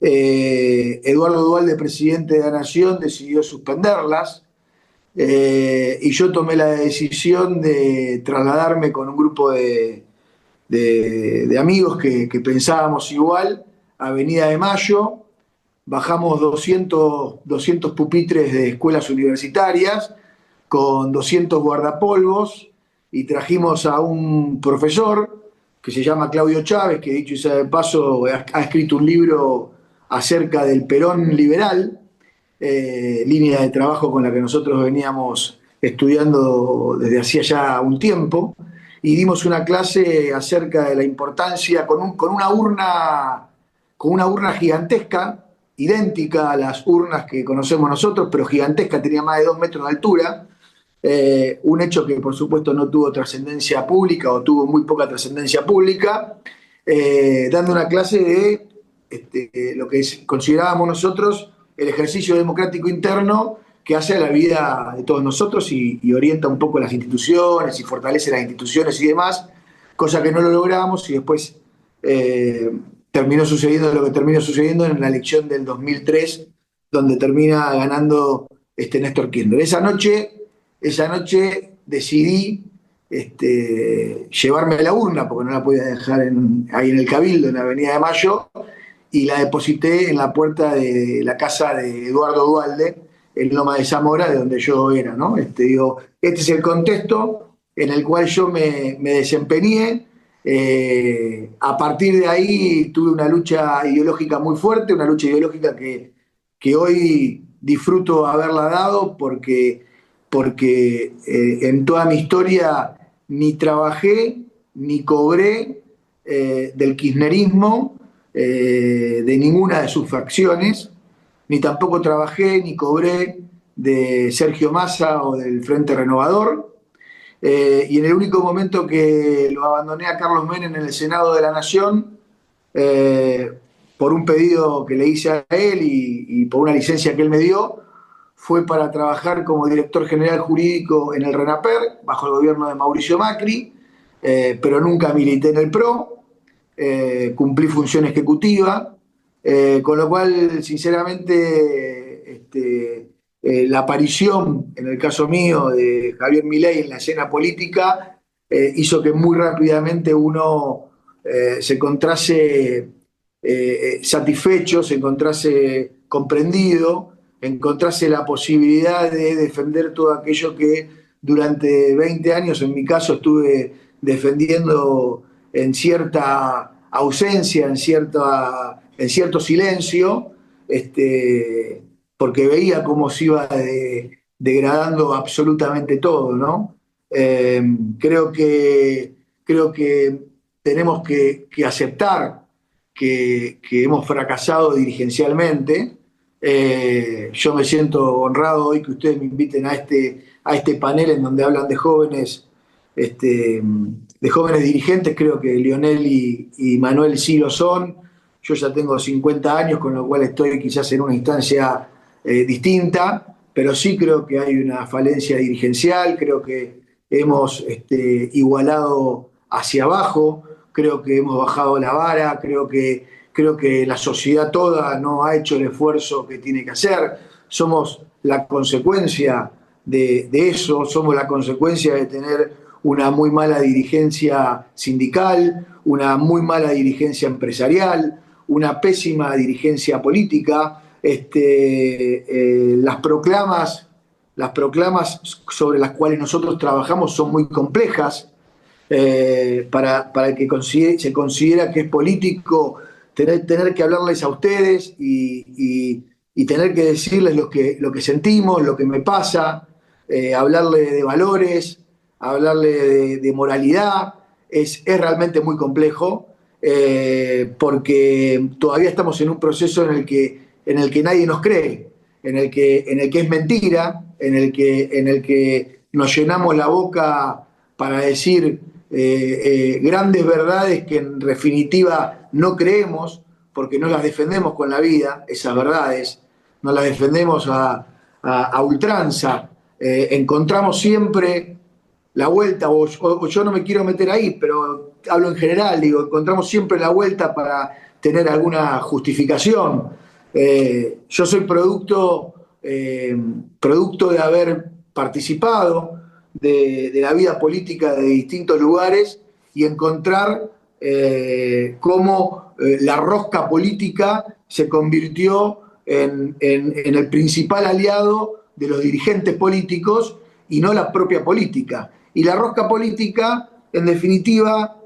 Eduardo Duhalde, presidente de la Nación, decidió suspenderlas, y yo tomé la decisión de trasladarme con un grupo de de amigos que pensábamos igual, Avenida de Mayo, bajamos 200 pupitres de escuelas universitarias con 200 guardapolvos y trajimos a un profesor que se llama Claudio Chávez, que dicho sea de paso ha escrito un libro acerca del Perón liberal, línea de trabajo con la que nosotros veníamos estudiando desde hacía ya un tiempo, y dimos una clase acerca de la importancia con una urna gigantesca, idéntica a las urnas que conocemos nosotros, pero gigantesca, tenía más de 2 metros de altura, un hecho que por supuesto no tuvo trascendencia pública o tuvo muy poca trascendencia pública, dando una clase de lo que considerábamos nosotros el ejercicio democrático interno que hace a la vida de todos nosotros y orienta un poco las instituciones y fortalece las instituciones y demás, cosa que no lo logramos y después terminó sucediendo lo que terminó sucediendo en la elección del 2003, donde termina ganando Néstor Kirchner. Esa noche decidí llevarme la urna, porque no la podía dejar ahí en el Cabildo, en la Avenida de Mayo, y la deposité en la puerta de la casa de Eduardo Duhalde, en Loma de Zamora, de donde yo era, ¿no? Este es el contexto en el cual yo me desempeñé. A partir de ahí tuve una lucha ideológica muy fuerte, una lucha ideológica que hoy disfruto haberla dado porque en toda mi historia ni trabajé ni cobré del kirchnerismo, de ninguna de sus facciones, ni tampoco trabajé ni cobré de Sergio Massa o del Frente Renovador, y en el único momento que lo abandoné a Carlos Menem en el Senado de la Nación, por un pedido que le hice a él y por una licencia que él me dio, fue para trabajar como director general jurídico en el RENAPER, bajo el gobierno de Mauricio Macri, pero nunca milité en el PRO, cumplí función ejecutiva, con lo cual, sinceramente, la aparición, en el caso mío, de Javier Milei en la escena política, hizo que muy rápidamente uno se encontrase satisfecho, se encontrase comprendido, encontrase la posibilidad de defender todo aquello que durante 20 años, en mi caso, estuve defendiendo en cierta ausencia, en cierto silencio, porque veía cómo se iba degradando absolutamente todo, ¿no? Creo que tenemos que aceptar que hemos fracasado dirigencialmente. Yo me siento honrado hoy que ustedes me inviten a este panel en donde hablan de jóvenes dirigentes. Creo que Lionel y Manuel sí lo son. Yo ya tengo 50 años, con lo cual estoy quizás en una instancia distinta, pero sí creo que hay una falencia dirigencial, creo que hemos igualado hacia abajo, creo que hemos bajado la vara, creo que la sociedad toda no ha hecho el esfuerzo que tiene que hacer. Somos la consecuencia de eso, somos la consecuencia de tener una muy mala dirigencia sindical, una muy mala dirigencia empresarial, una pésima dirigencia política. Las proclamas sobre las cuales nosotros trabajamos son muy complejas. Para el que se considera que es político, tener que hablarles a ustedes y tener que decirles lo que sentimos, lo que me pasa, hablarle de valores, hablarle de moralidad, es realmente muy complejo, porque todavía estamos en un proceso en el que nadie nos cree, en el que es mentira, en el que nos llenamos la boca para decir grandes verdades que en definitiva no creemos, porque no las defendemos con la vida, esas verdades, no las defendemos a ultranza. Encontramos siempre la vuelta, o yo no me quiero meter ahí, pero hablo en general, digo, encontramos siempre la vuelta para tener alguna justificación. Yo soy producto de haber participado de la vida política de distintos lugares y encontrar cómo la rosca política se convirtió en el principal aliado de los dirigentes políticos y no la propia política. Y la rosca política, en definitiva,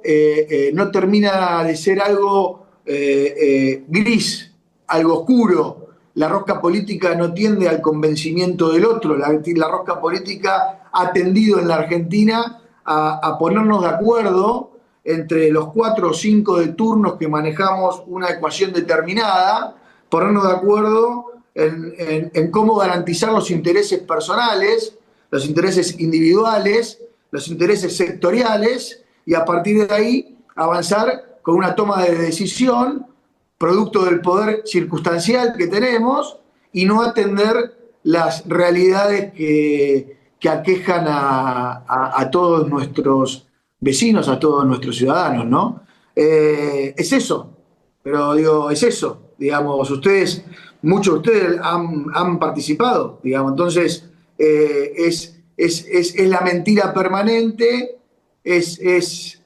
no termina de ser algo gris, algo oscuro. La rosca política no tiende al convencimiento del otro. La rosca política ha tendido en la Argentina a ponernos de acuerdo entre los 4 o 5 de turnos que manejamos una ecuación determinada, ponernos de acuerdo en cómo garantizar los intereses personales, los intereses individuales, los intereses sectoriales, y a partir de ahí avanzar con una toma de decisión producto del poder circunstancial que tenemos y no atender las realidades que aquejan a todos nuestros vecinos, a todos nuestros ciudadanos, ¿no? Es eso, pero digo, es eso, digamos, muchos de ustedes han participado, digamos, entonces es la mentira permanente, es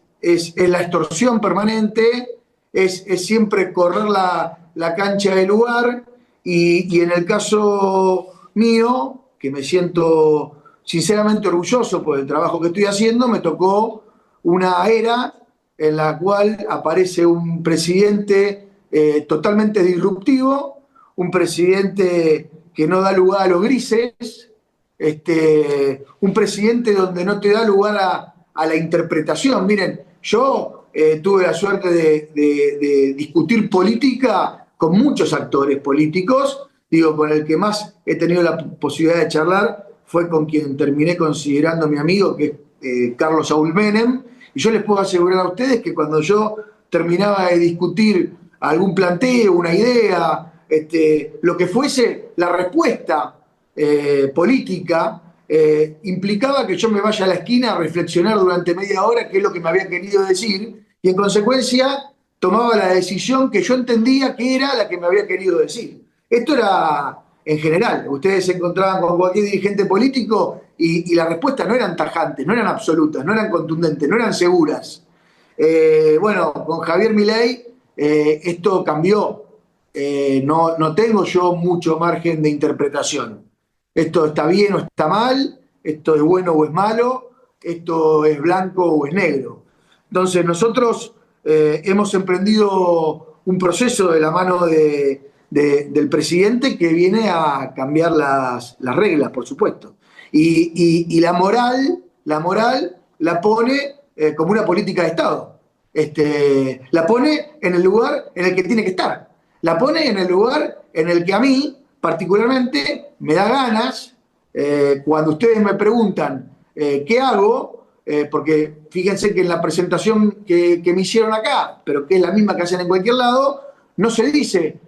la extorsión permanente, es siempre correr la cancha del lugar y en el caso mío, que me siento sinceramente orgulloso por el trabajo que estoy haciendo, me tocó una era en la cual aparece un presidente totalmente disruptivo, un presidente que no da lugar a los grises, un presidente donde no te da lugar a la interpretación. Miren, yo tuve la suerte de discutir política con muchos actores políticos, digo, con el que más he tenido la posibilidad de charlar fue con quien terminé considerando mi amigo, que es Carlos Saúl Menem, y yo les puedo asegurar a ustedes que cuando yo terminaba de discutir algún planteo, una idea, lo que fuese, la respuesta política implicaba que yo me vaya a la esquina a reflexionar durante media hora qué es lo que me había querido decir, y en consecuencia tomaba la decisión que yo entendía que era la que me había querido decir. Esto era en general. Ustedes se encontraban con cualquier dirigente político y las respuestas no eran tajantes, no eran absolutas, no eran contundentes, no eran seguras. Bueno, con Javier Milei esto cambió. No tengo yo mucho margen de interpretación. Esto está bien o está mal, esto es bueno o es malo, esto es blanco o es negro. Entonces nosotros hemos emprendido un proceso de la mano del presidente que viene a cambiar las reglas, por supuesto. Y la moral la pone como una política de Estado. La pone en el lugar en el que tiene que estar. La pone en el lugar en el que a mí, particularmente, me da ganas, cuando ustedes me preguntan qué hago, porque fíjense que en la presentación que me hicieron acá, pero que es la misma que hacen en cualquier lado, no se dice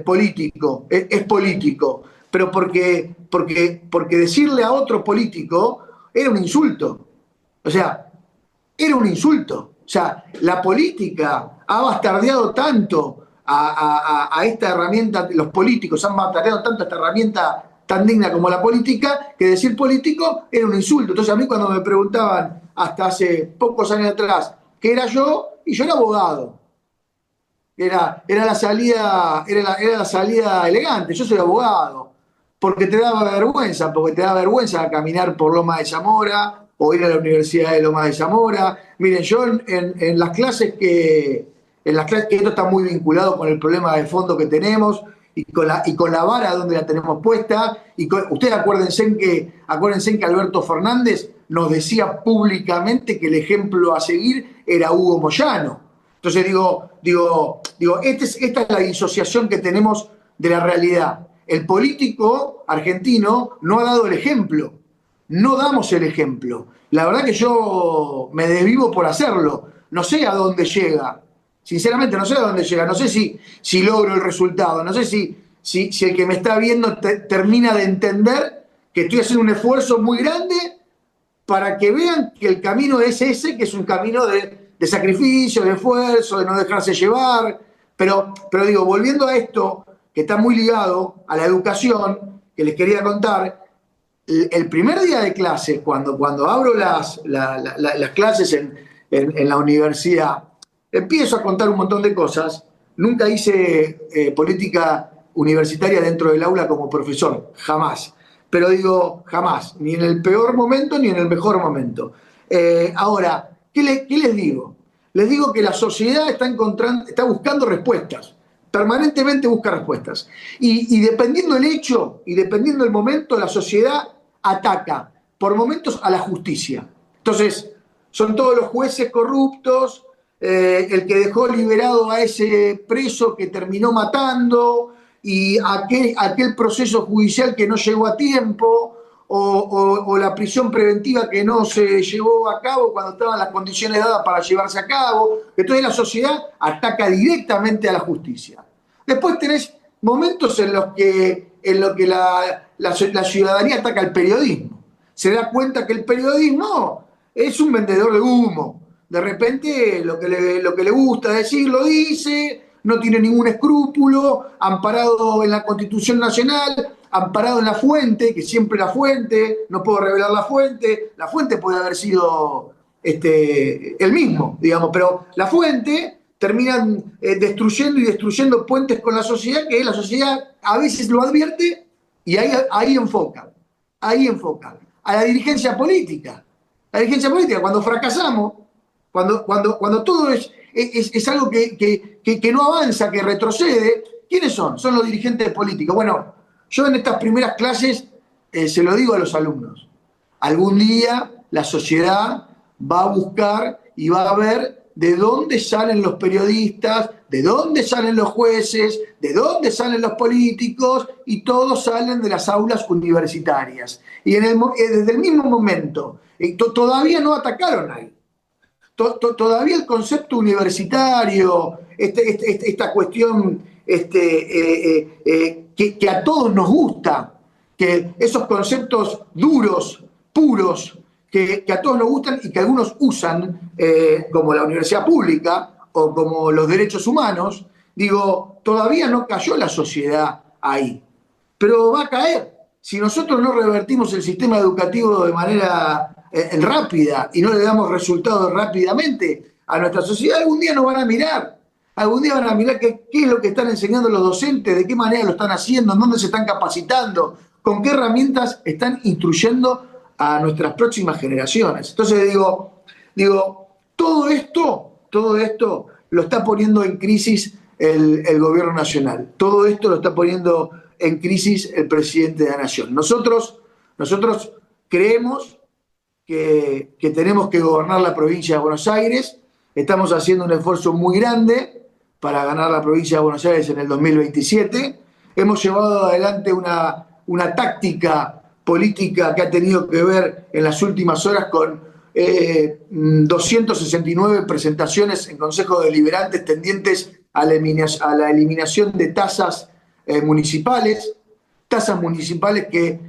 político, es político, pero porque decirle a otro político era un insulto. O sea, era un insulto. O sea, la política ha bastardeado tanto a esta herramienta, los políticos han bastardeado tanto a esta herramienta tan digna como la política, que decir político era un insulto. Entonces a mí cuando me preguntaban hasta hace pocos años atrás qué era yo, y yo era abogado. Era la salida elegante. Yo soy abogado. Porque te daba vergüenza caminar por Loma de Zamora o ir a la Universidad de Loma de Zamora. Miren, yo en las clases que esto está muy vinculado con el problema de fondo que tenemos y con la vara donde la tenemos puesta. Ustedes acuérdense que Alberto Fernández nos decía públicamente que el ejemplo a seguir era Hugo Moyano. Entonces esta es la disociación que tenemos de la realidad. El político argentino no ha dado el ejemplo. No damos el ejemplo. La verdad que yo me desvivo por hacerlo. No sé a dónde llega. Sinceramente no sé a dónde llega. No sé si logro el resultado. No sé si el que me está viendo termina de entender que estoy haciendo un esfuerzo muy grande para que vean que el camino es ese, que es un camino de sacrificio, de esfuerzo, de no dejarse llevar. Pero digo, volviendo a esto, que está muy ligado a la educación, que les quería contar, el primer día de clase, cuando abro las clases en la universidad, empiezo a contar un montón de cosas. Nunca hice política universitaria dentro del aula como profesor, jamás. Pero digo, jamás, ni en el peor momento ni en el mejor momento. Ahora, ¿qué les digo? Les digo que la sociedad está buscando respuestas, permanentemente busca respuestas. Y dependiendo del hecho y dependiendo del momento, la sociedad ataca por momentos a la justicia. Entonces, son todos los jueces corruptos, el que dejó liberado a ese preso que terminó matando, y aquel proceso judicial que no llegó a tiempo, o la prisión preventiva que no se llevó a cabo cuando estaban las condiciones dadas para llevarse a cabo. Entonces la sociedad ataca directamente a la justicia. Después tenés momentos en los que la ciudadanía ataca al periodismo. Se da cuenta que el periodismo es un vendedor de humo. De repente lo que le gusta decir lo dice, no tiene ningún escrúpulo, amparado en la Constitución Nacional, amparado en la fuente, que siempre la fuente, no puedo revelar la fuente puede haber sido el mismo, digamos, pero la fuente terminan destruyendo puentes con la sociedad, que la sociedad a veces lo advierte y ahí enfoca. A la dirigencia política. La dirigencia política, cuando fracasamos, cuando todo es algo que no avanza, que retrocede, ¿quiénes son? Son los dirigentes políticos. Bueno, yo en estas primeras clases se lo digo a los alumnos. Algún día la sociedad va a buscar y va a ver de dónde salen los periodistas, de dónde salen los jueces, de dónde salen los políticos, y todos salen de las aulas universitarias. Y desde el mismo momento, todavía no atacaron ahí. Todavía el concepto universitario, esta cuestión que a todos nos gusta, que esos conceptos duros, puros, que a todos nos gustan y que algunos usan, como la universidad pública o como los derechos humanos, digo, todavía no cayó la sociedad ahí, pero va a caer. Si nosotros no revertimos el sistema educativo de manera rápida y no le damos resultados rápidamente a nuestra sociedad, algún día nos van a mirar. Algún día van a mirar qué es lo que están enseñando los docentes, de qué manera lo están haciendo, en dónde se están capacitando, con qué herramientas están instruyendo a nuestras próximas generaciones. Entonces digo, todo esto lo está poniendo en crisis el gobierno nacional. Todo esto lo está poniendo en crisis el presidente de la nación. Nosotros creemos que tenemos que gobernar la provincia de Buenos Aires. Estamos haciendo un esfuerzo muy grande para ganar la provincia de Buenos Aires en el 2027. Hemos llevado adelante una táctica política que ha tenido que ver en las últimas horas con 269 presentaciones en consejos deliberantes tendientes a la eliminación de tasas municipales que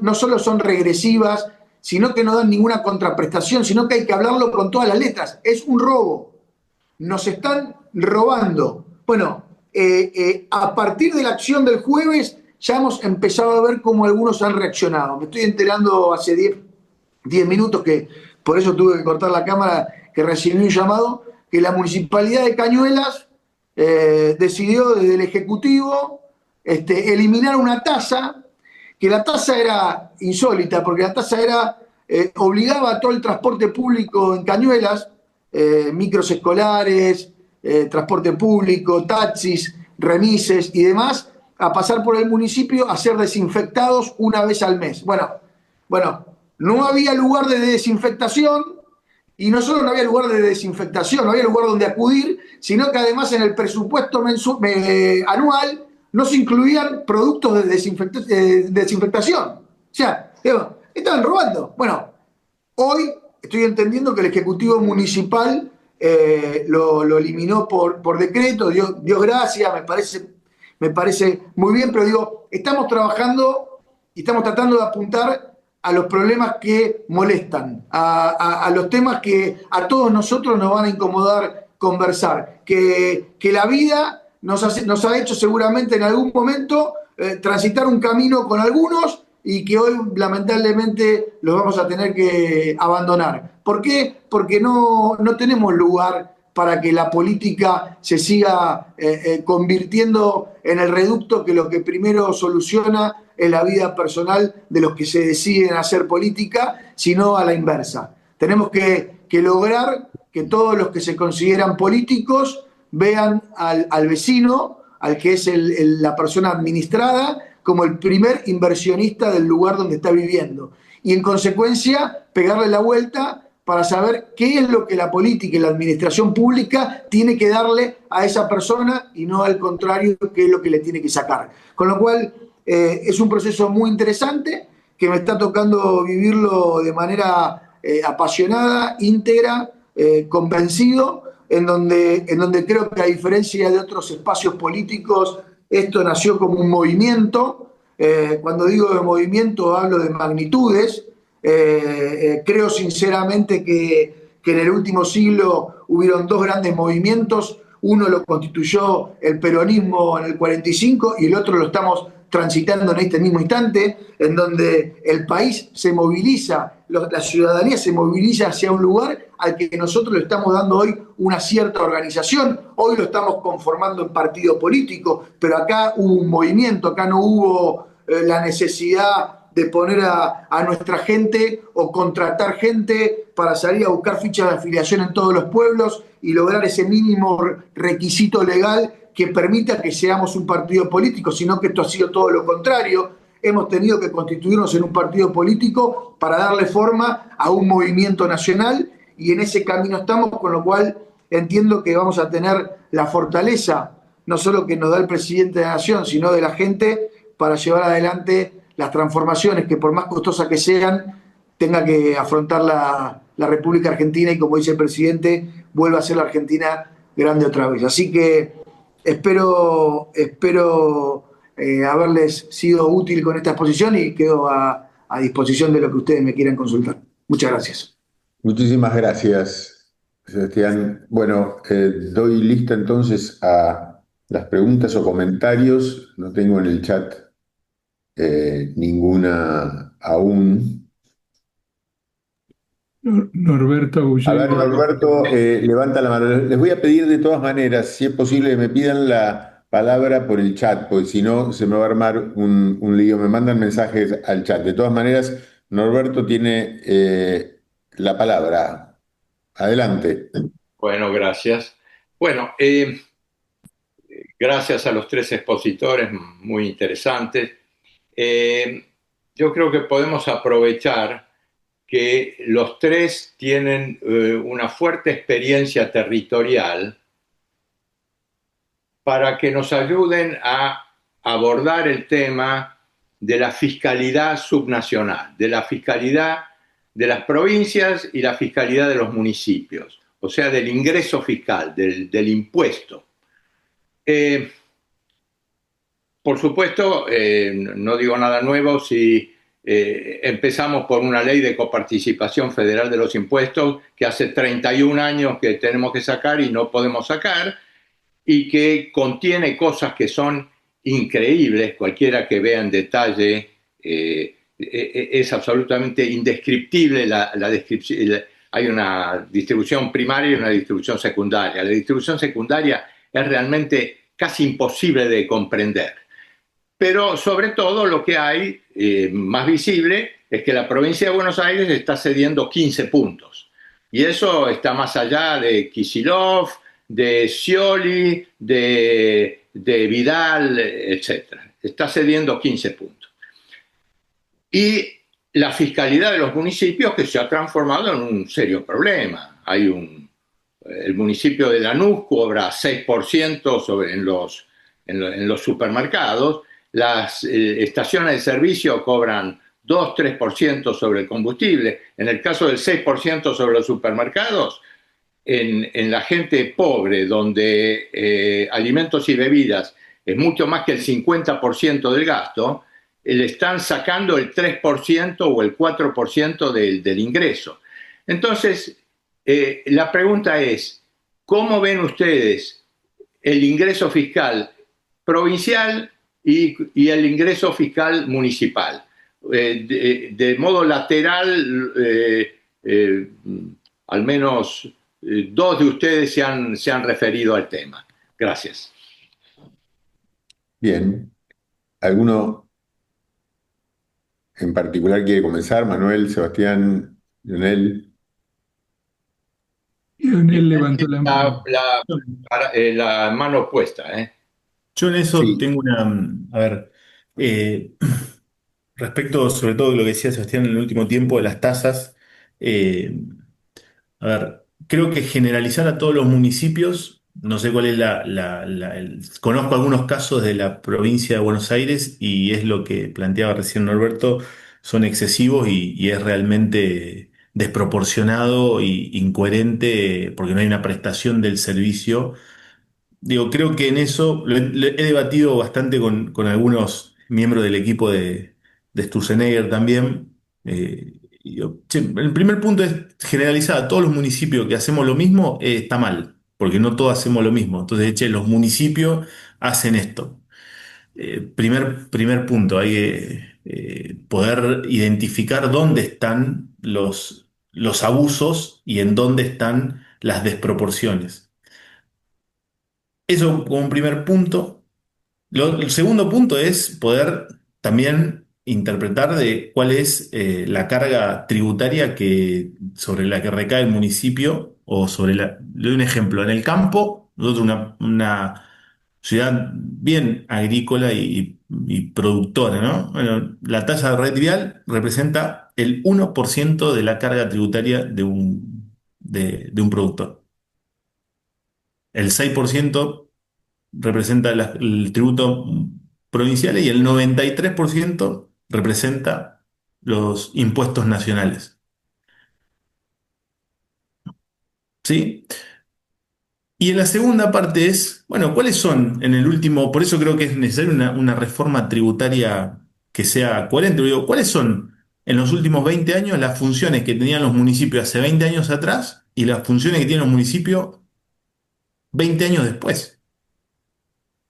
no solo son regresivas, sino que no dan ninguna contraprestación, sino que hay que hablarlo con todas las letras. Es un robo. Nos están robando. Bueno, a partir de la acción del jueves ya hemos empezado a ver cómo algunos han reaccionado. Me estoy enterando hace 10 minutos, que por eso tuve que cortar la cámara, que recibí un llamado, que la Municipalidad de Cañuelas decidió desde el Ejecutivo eliminar una tasa, que la tasa era insólita, porque la tasa obligaba a todo el transporte público en Cañuelas, micros escolares, transporte público, taxis, remises y demás, a pasar por el municipio a ser desinfectados una vez al mes. Bueno, no había lugar de desinfectación, y no solo no había lugar de desinfectación, no había lugar donde acudir, sino que además en el presupuesto anual no se incluían productos de desinfectación. O sea, estaban robando. Bueno, hoy estoy entendiendo que el Ejecutivo Municipal lo eliminó por decreto. Dios gracias, me parece muy bien, pero digo, estamos trabajando y estamos tratando de apuntar a los problemas que molestan, a los temas que a todos nosotros nos van a incomodar conversar, que la vida nos ha hecho seguramente en algún momento transitar un camino con algunos, y que hoy lamentablemente los vamos a tener que abandonar. ¿Por qué? Porque no tenemos lugar para que la política se siga convirtiendo en el reducto que lo que primero soluciona es la vida personal de los que se deciden hacer política, sino a la inversa. Tenemos que lograr que todos los que se consideran políticos vean al vecino, al que es la persona administrada, como el primer inversionista del lugar donde está viviendo. Y en consecuencia, pegarle la vuelta para saber qué es lo que la política y la administración pública tiene que darle a esa persona y no al contrario, qué es lo que le tiene que sacar. Con lo cual, es un proceso muy interesante que me está tocando vivirlo de manera apasionada, íntegra, convencido, en donde creo que a diferencia de otros espacios políticos, esto nació como un movimiento. Cuando digo de movimiento hablo de magnitudes. Creo sinceramente que en el último siglo hubieron dos grandes movimientos. Uno lo constituyó el peronismo en el 45 y el otro lo estamos transitando en este mismo instante, en donde el país se moviliza, la ciudadanía se moviliza hacia un lugar al que nosotros le estamos dando hoy una cierta organización. Hoy lo estamos conformando en partido político, pero acá hubo un movimiento, acá no hubo la necesidad de poner a nuestra gente o contratar gente para salir a buscar fichas de afiliación en todos los pueblos y lograr ese mínimo requisito legal que permita que seamos un partido político, sino que esto ha sido todo lo contrario. Hemos tenido que constituirnos en un partido político para darle forma a un movimiento nacional y en ese camino estamos, con lo cual entiendo que vamos a tener la fortaleza, no solo que nos da el presidente de la Nación, sino de la gente, para llevar adelante las transformaciones que por más costosas que sean, tenga que afrontar la República Argentina y, como dice el presidente, vuelva a ser la Argentina grande otra vez. Así que espero haberles sido útil con esta exposición y quedo a disposición de lo que ustedes me quieran consultar. Muchas gracias. Muchísimas gracias, Sebastián. Bueno, doy lista entonces a las preguntas o comentarios. No tengo en el chat ninguna aún. Norberto A ver, Agullero. Norberto, levanta la mano. Les voy a pedir de todas maneras, si es posible, que me pidan la palabra por el chat, porque si no se me va a armar un lío. Me mandan mensajes al chat. De todas maneras, Norberto tiene la palabra. Adelante. Bueno, gracias. Bueno, gracias a los tres expositores, muy interesantes. Yo creo que podemos aprovechar que los tres tienen una fuerte experiencia territorial para que nos ayuden a abordar el tema de la fiscalidad subnacional, de la fiscalidad de las provincias y la fiscalidad de los municipios, o sea, del ingreso fiscal, del impuesto. Por supuesto, no digo nada nuevo si empezamos por una ley de coparticipación federal de los impuestos que hace 31 años que tenemos que sacar y no podemos sacar, y que contiene cosas que son increíbles. Cualquiera que vea en detalle es absolutamente indescriptible la descripción. Hay una distribución primaria y una distribución secundaria. La distribución secundaria es realmente casi imposible de comprender. Pero sobre todo lo que hay más visible es que la provincia de Buenos Aires está cediendo 15 puntos. Y eso está más allá de Kicillof, de Scioli, de Vidal, etc. Está cediendo 15 puntos. Y la fiscalidad de los municipios, que se ha transformado en un serio problema. El municipio de Lanús cobra 6% en los supermercados. Las estaciones de servicio cobran 2-3% sobre el combustible. En el caso del 6% sobre los supermercados, en la gente pobre, donde alimentos y bebidas es mucho más que el 50% del gasto, le están sacando el 3% o el 4% del ingreso. Entonces, la pregunta es, ¿cómo ven ustedes el ingreso fiscal provincial y el ingreso fiscal municipal? De modo lateral, al menos dos de ustedes se han referido al tema. Gracias. Bien. ¿Alguno en particular quiere comenzar? Manuel, Sebastián, Lionel. Lionel levantó la La, mano. la- la mano puesta, ¿eh? Yo en eso Sí. tengo una, a ver, eh, respecto sobre todo de lo que decía Sebastián en el último tiempo de las tasas, eh, a ver, creo que generalizar a todos los municipios, no sé cuál es conozco algunos casos de la provincia de Buenos Aires y es lo que planteaba recién Norberto, son excesivos y es realmente desproporcionado y incoherente porque no hay una prestación del servicio. Digo, creo que en eso he debatido bastante con algunos miembros del equipo de Sturzenegger también. Y digo, che, el primer punto es generalizar a todos los municipios que hacemos lo mismo, está mal, porque no todos hacemos lo mismo. Entonces, che, los municipios hacen esto. Primer punto, hay que poder identificar dónde están los abusos y en dónde están las desproporciones. Eso como un primer punto. El segundo punto es poder también interpretar de cuál es la carga tributaria sobre la que recae el municipio o sobre le doy un ejemplo. En el campo, nosotros una ciudad bien agrícola y productora, ¿no? Bueno, la tasa de red vial representa el 1% de la carga tributaria de un productor. El 6% representa el tributo provincial y el 93% representa los impuestos nacionales. ¿Sí? Y en la segunda parte es, bueno, ¿cuáles son en el último? Por eso creo que es necesaria una reforma tributaria que sea coherente. Digo, ¿cuáles son en los últimos 20 años las funciones que tenían los municipios hace 20 años atrás y las funciones que tienen los municipios 20 años después?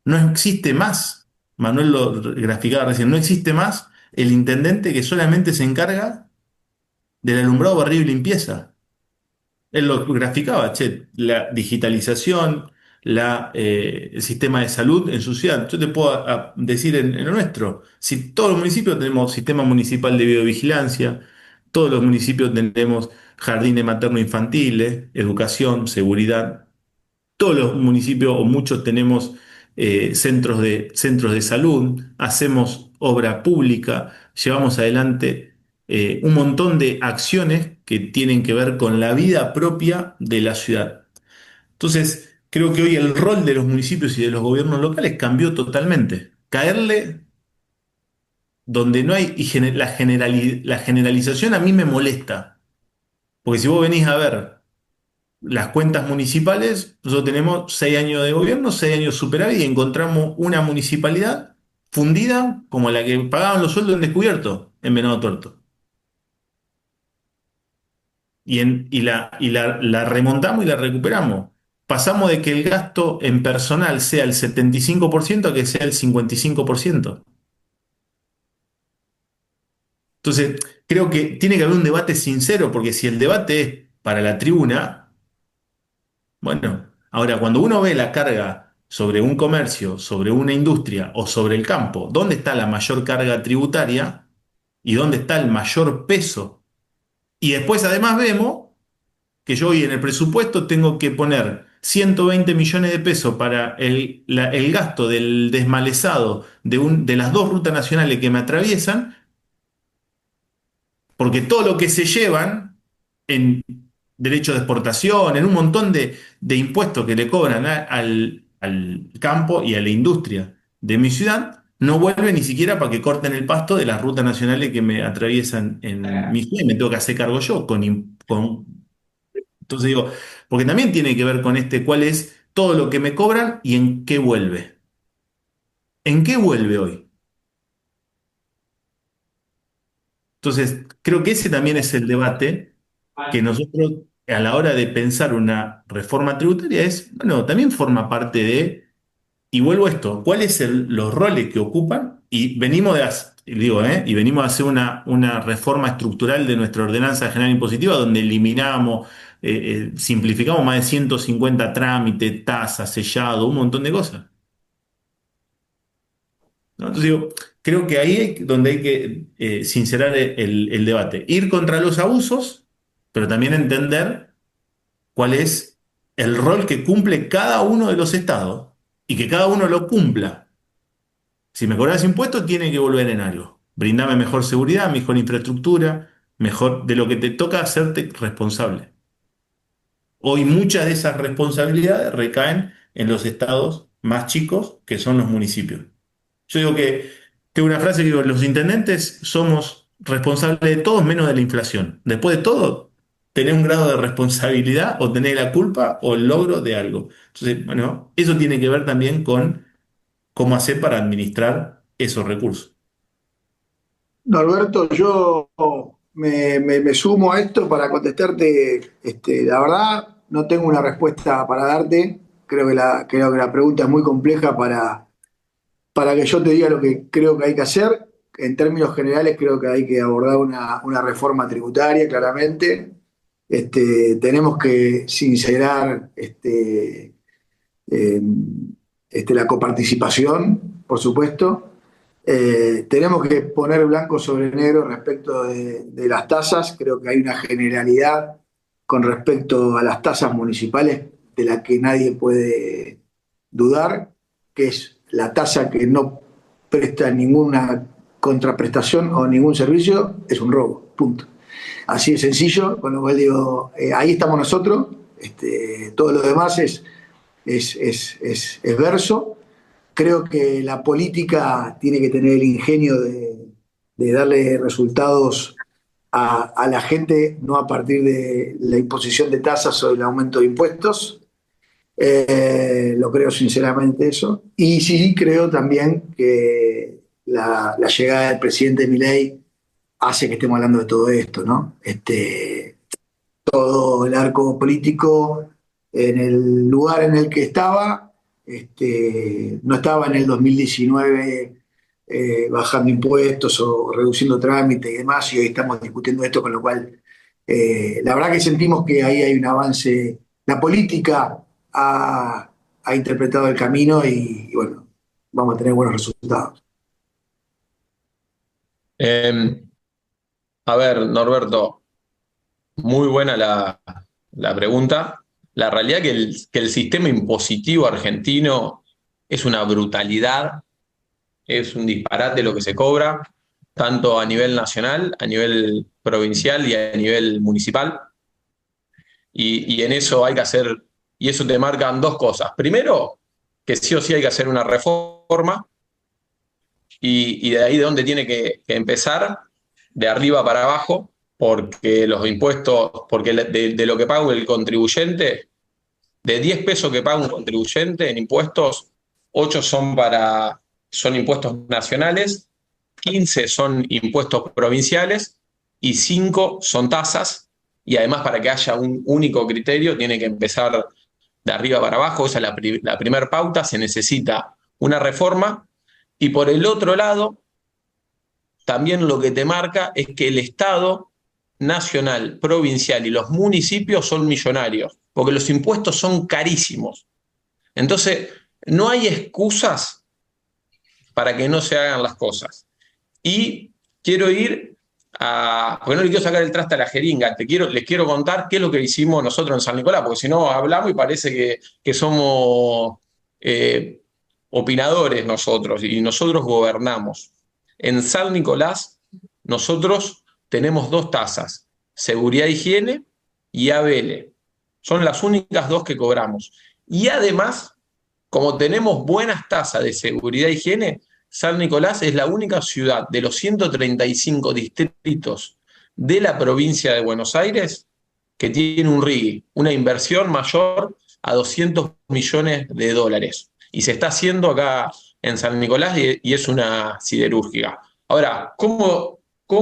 No existe más, Manuel lo graficaba recién, no existe más el intendente que solamente se encarga del alumbrado, barrido y limpieza. Él lo graficaba, che, la digitalización, el sistema de salud en su ciudad. Yo te puedo decir en lo nuestro, si todos los municipios tenemos sistema municipal de videovigilancia, todos los municipios tenemos jardines materno-infantiles, educación, seguridad. Todos los municipios o muchos tenemos centros de salud, hacemos obra pública, llevamos adelante un montón de acciones que tienen que ver con la vida propia de la ciudad. Entonces, creo que hoy el rol de los municipios y de los gobiernos locales cambió totalmente. Caerle donde no hay, la generalización a mí me molesta, porque si vos venís a ver las cuentas municipales, nosotros tenemos 6 años de gobierno, 6 años superávit y encontramos una municipalidad fundida como la que pagaban los sueldos en descubierto en Venado Tuerto. La remontamos y la recuperamos. Pasamos de que el gasto en personal sea el 75% a que sea el 55%. Entonces, creo que tiene que haber un debate sincero, porque si el debate es para la tribuna, bueno, ahora cuando uno ve la carga sobre un comercio, sobre una industria o sobre el campo, ¿dónde está la mayor carga tributaria y dónde está el mayor peso? Y después además vemos que yo hoy en el presupuesto tengo que poner 120 millones de pesos para el gasto del desmalezado de las dos rutas nacionales que me atraviesan, porque todo lo que se llevan en derecho de exportación, en un montón de impuestos que le cobran al campo y a la industria de mi ciudad, no vuelve ni siquiera para que corten el pasto de las rutas nacionales que me atraviesan en mi ciudad y me tengo que hacer cargo yo entonces digo, porque también tiene que ver con cuál es todo lo que me cobran y en qué vuelve. ¿En qué vuelve hoy? Entonces, creo que ese también es el debate que nosotros a la hora de pensar una reforma tributaria bueno, también forma parte y vuelvo a esto, ¿cuáles son los roles que ocupan? Y venimos y digo, y venimos a hacer una reforma estructural de nuestra ordenanza general impositiva donde eliminamos, simplificamos más de 150 trámites, tasas, sellado, un montón de cosas. ¿No? Entonces digo, creo que ahí es donde hay que sincerar el debate. Ir contra los abusos, pero también entender cuál es el rol que cumple cada uno de los estados y que cada uno lo cumpla. Si me cobras impuestos, tiene que volver en algo. Brindame mejor seguridad, mejor infraestructura, mejor de lo que te toca hacerte responsable. Hoy muchas de esas responsabilidades recaen en los estados más chicos, que son los municipios. Yo digo que, tengo una frase que digo, los intendentes somos responsables de todos menos de la inflación. Después de todo, tenés un grado de responsabilidad o tenés la culpa o el logro de algo. Entonces, bueno, eso tiene que ver también con cómo hacer para administrar esos recursos. Norberto, yo me sumo a esto para contestarte. La verdad, no tengo una respuesta para darte. Creo que la pregunta es muy compleja para que yo te diga lo que creo que hay que hacer. En términos generales, creo que hay que abordar una reforma tributaria, claramente. Tenemos que sincerar eh, la coparticipación, por supuesto. Tenemos que poner blanco sobre negro respecto de las tasas. Creo que hay una generalidad con respecto a las tasas municipales de la que nadie puede dudar, que es la tasa que no presta ninguna contraprestación o ningún servicio, es un robo, punto. Así de sencillo, con lo cual digo, ahí estamos nosotros, todo lo demás es verso. Creo que la política tiene que tener el ingenio de darle resultados a la gente, no a partir de la imposición de tasas o el aumento de impuestos. Lo creo sinceramente eso. Y sí creo también que la llegada del presidente Milei hace que estemos hablando de todo esto, ¿no? Todo el arco político en el lugar en el que estaba, no estaba en el 2019 bajando impuestos o reduciendo trámites y demás, y hoy estamos discutiendo esto, con lo cual la verdad que sentimos que ahí hay un avance. La política ha interpretado el camino y bueno, vamos a tener buenos resultados. A ver, Norberto, muy buena la pregunta. La realidad que el sistema impositivo argentino es una brutalidad, es un disparate lo que se cobra, tanto a nivel nacional, a nivel provincial y a nivel municipal. Y en eso hay que hacer, y eso te marcan dos cosas. Primero, que sí o sí hay que hacer una reforma, y de ahí de dónde tiene que empezar, de arriba para abajo, porque los impuestos, porque de lo que paga el contribuyente, de 10 pesos que paga un contribuyente en impuestos, 8 son impuestos nacionales, 15 son impuestos provinciales y 5 son tasas. Y además, para que haya un único criterio, tiene que empezar de arriba para abajo. Esa es la primera pauta. Se necesita una reforma. Y por el otro lado, también lo que te marca es que el Estado nacional, provincial y los municipios son millonarios, porque los impuestos son carísimos. Entonces, no hay excusas para que no se hagan las cosas. Y quiero ir porque no le quiero sacar el traste a la jeringa, les quiero contar qué es lo que hicimos nosotros en San Nicolás, porque si no hablamos y parece que somos opinadores nosotros, y nosotros gobernamos. En San Nicolás nosotros tenemos 2 tasas, seguridad e higiene y ABL. Son las únicas 2 que cobramos. Y además, como tenemos buenas tasas de seguridad e higiene, San Nicolás es la única ciudad de los 135 distritos de la provincia de Buenos Aires que tiene un RIGI, una inversión mayor a 200 millones de dólares. Y se está haciendo acá en San Nicolás y es una siderúrgica. Ahora, ¿cómo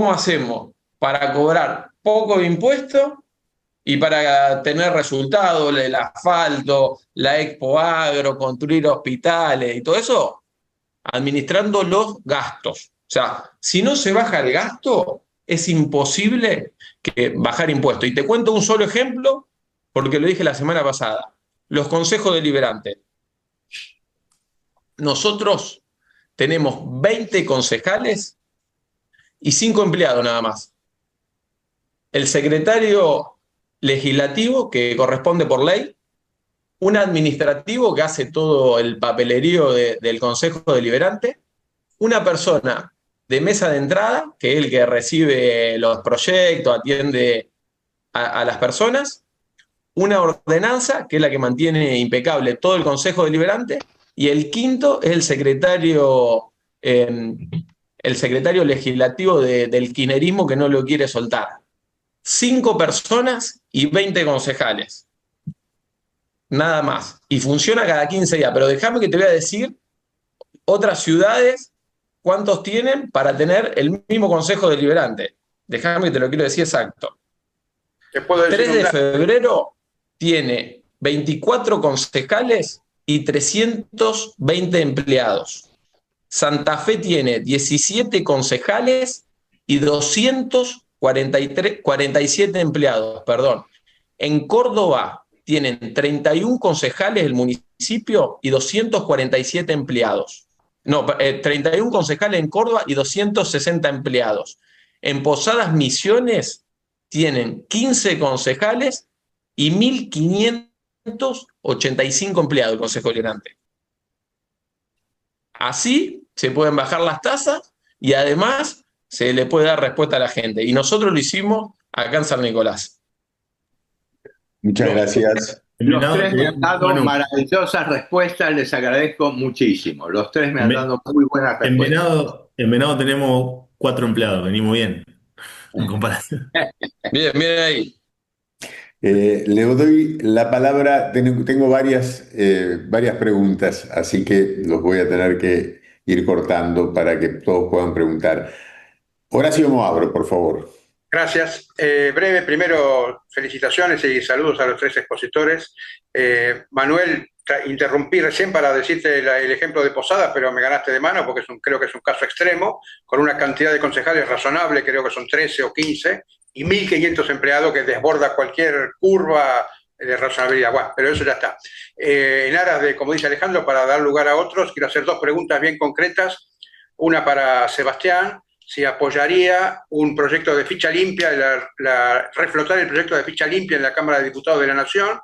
hacemos para cobrar poco impuesto y para tener resultados, el asfalto, la Expo Agro, construir hospitales y todo eso? Administrando los gastos. sea, si no se baja el gasto, es imposible que bajar impuestos. Y te cuento un solo ejemplo, porque lo dije la semana pasada. Los consejos deliberantes. Nosotros tenemos 20 concejales y 5 empleados nada más. El secretario legislativo, que corresponde por ley, un administrativo que hace todo el papelerío del Consejo Deliberante, una persona de mesa de entrada, que es el que recibe los proyectos, atiende a las personas, una ordenanza, que es la que mantiene impecable todo el Consejo Deliberante, y el quinto es el secretario legislativo del kirchnerismo que no lo quiere soltar. 5 personas y 20 concejales. Nada más. Y funciona cada 15 días. Pero déjame que te voy a decir otras ciudades cuántos tienen para tener el mismo consejo deliberante. Déjame que te lo quiero decir exacto. Te puedo decir 3 de febrero tiene 24 concejales y 320 empleados. Santa Fe tiene 17 concejales y 247 empleados, perdón. En Córdoba tienen 31 concejales el municipio y 247 empleados. No, 31 concejales en Córdoba y 260 empleados. En Posadas Misiones tienen 15 concejales y 1.585 empleados el Consejo Deliberante. Así se pueden bajar las tasas y además se le puede dar respuesta a la gente. Y nosotros lo hicimos acá en San Nicolás. Muchas gracias. Los tres me han dado maravillosas respuestas, les agradezco muchísimo. Los tres me han dado muy buenas respuestas. En Venado tenemos 4 empleados, venimos bien en comparación. Bien, bien ahí. Le doy la palabra, tengo varias preguntas, así que los voy a tener que ir cortando para que todos puedan preguntar. Horacio Moabro, por favor. Gracias. Breve, primero, felicitaciones y saludos a los tres expositores. Manuel, interrumpí recién para decirte el ejemplo de Posadas, pero me ganaste de mano porque creo que es un caso extremo, con una cantidad de concejales razonable, creo que son 13 o 15, y 1.500 empleados que desborda cualquier curva de razonabilidad. Bueno, pero eso ya está. En aras de, como dice Alejandro, para dar lugar a otros, quiero hacer 2 preguntas bien concretas. Una para Sebastián, si apoyaría un proyecto de ficha limpia, reflotar el proyecto de ficha limpia en la Cámara de Diputados de la Nación,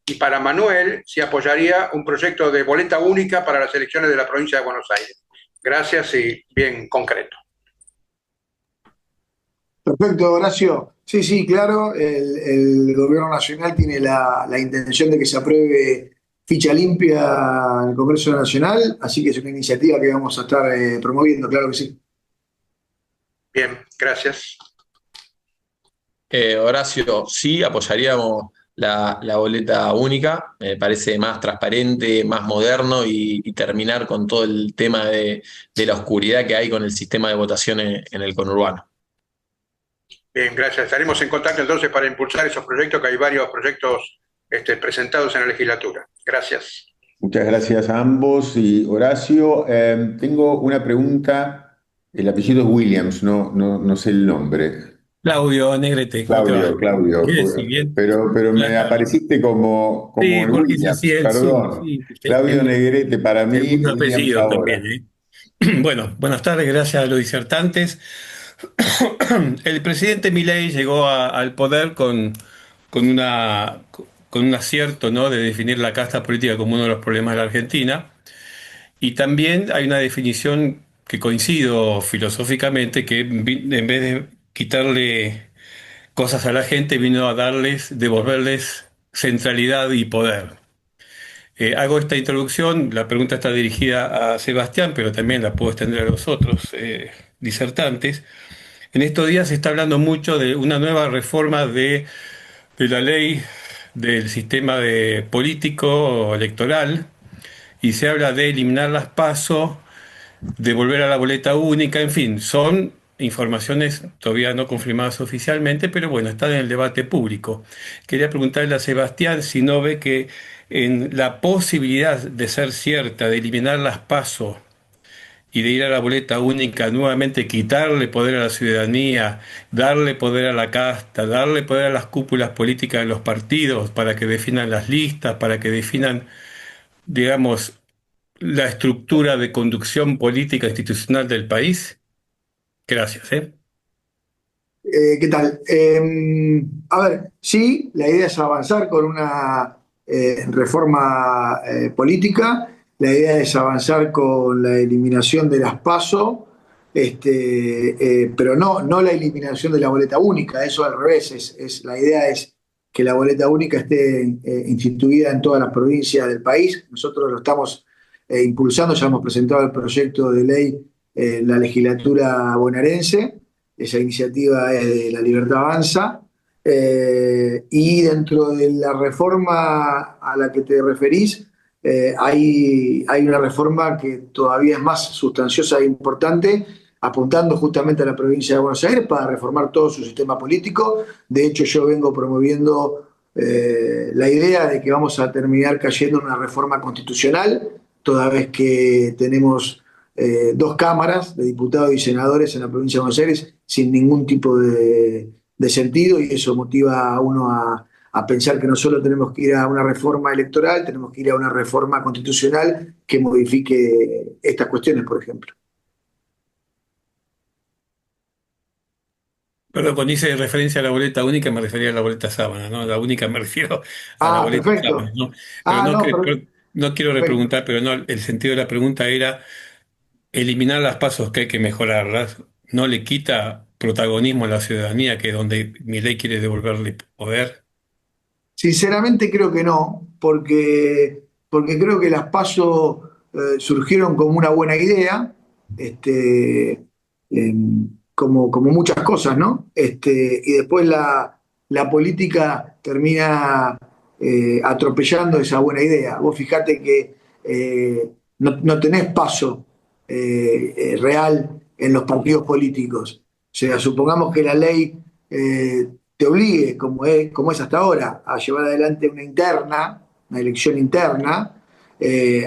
y para Manuel, si apoyaría un proyecto de boleta única para las elecciones de la provincia de Buenos Aires. Gracias y bien concreto. Perfecto, Horacio. Sí, sí, claro, el gobierno nacional tiene la intención de que se apruebe ficha limpia en el Congreso Nacional, así que es una iniciativa que vamos a estar promoviendo, claro que sí. Bien, gracias. Horacio, sí, apoyaríamos la boleta única, me parece más transparente, más moderno y terminar con todo el tema de la oscuridad que hay con el sistema de votaciones en el conurbano. Bien, gracias. Estaremos en contacto entonces para impulsar esos proyectos, que hay varios proyectos presentados en la legislatura. Gracias. Muchas gracias a ambos. Y Horacio, tengo una pregunta. El apellido es Williams, no sé el nombre. Claudio Negrete. Claudio. Pero me apareciste como Sí, en porque Williams, así es, perdón. sí. Claudio Negrete para mí, Segundo Williams apellido ahora. también, ¿eh? Bueno, buenas tardes, gracias a los disertantes. El presidente Milei llegó al poder con un acierto, ¿no?, de definir la casta política como uno de los problemas de la Argentina. Y también hay una definición que coincido filosóficamente, que en vez de quitarle cosas a la gente, vino a devolverles centralidad y poder. Hago esta introducción, la pregunta está dirigida a Sebastián, pero también la puedo extender a los otros disertantes. En estos días se está hablando mucho de una nueva reforma de la ley del sistema político electoral, y se habla de eliminar las PASO, de volver a la boleta única, en fin, son informaciones todavía no confirmadas oficialmente, pero bueno, están en el debate público. Quería preguntarle a Sebastián si no ve que en la posibilidad de ser cierta, de eliminar las PASO y de ir a la boleta única, nuevamente quitarle poder a la ciudadanía, darle poder a la casta, darle poder a las cúpulas políticas de los partidos para que definan las listas, para que definan, digamos, la estructura de conducción política institucional del país? Gracias, ¿eh? ¿Qué tal? A ver, sí, la idea es avanzar con una reforma política, la idea es avanzar con la eliminación de las PASO, pero no la eliminación de la boleta única, eso al revés, la idea es que la boleta única esté instituida en todas las provincias del país. Nosotros lo estamos impulsando, ya hemos presentado el proyecto de ley en la legislatura bonaerense. Esa iniciativa es de La Libertad Avanza, y dentro de la reforma a la que te referís, hay una reforma que todavía es más sustanciosa e importante, apuntando justamente a la provincia de Buenos Aires para reformar todo su sistema político. De hecho, yo vengo promoviendo la idea de que vamos a terminar cayendo en una reforma constitucional, toda vez que tenemos dos cámaras de diputados y senadores en la provincia de Buenos Aires sin ningún tipo de sentido, y eso motiva a uno a pensar que no solo tenemos que ir a una reforma electoral, tenemos que ir a una reforma constitucional que modifique estas cuestiones, por ejemplo. Pero cuando hice referencia a la boleta única me refería a la boleta sábana, ¿no? La única me refiero a la boleta Perfecto. sábana, ¿no? Pero no, No, no quiero perfecto. repreguntar, pero no, el sentido de la pregunta era eliminar las pasos que hay que mejorarlas, no le quita protagonismo a la ciudadanía, que es donde Milei quiere devolverle poder. Sinceramente creo que no, porque creo que las PASO surgieron como una buena idea, como muchas cosas, ¿no? Y después la política termina atropellando esa buena idea. Vos fijate que no tenés PASO real en los partidos políticos. O sea, supongamos que la ley te obligue, como es hasta ahora, a llevar adelante una elección interna.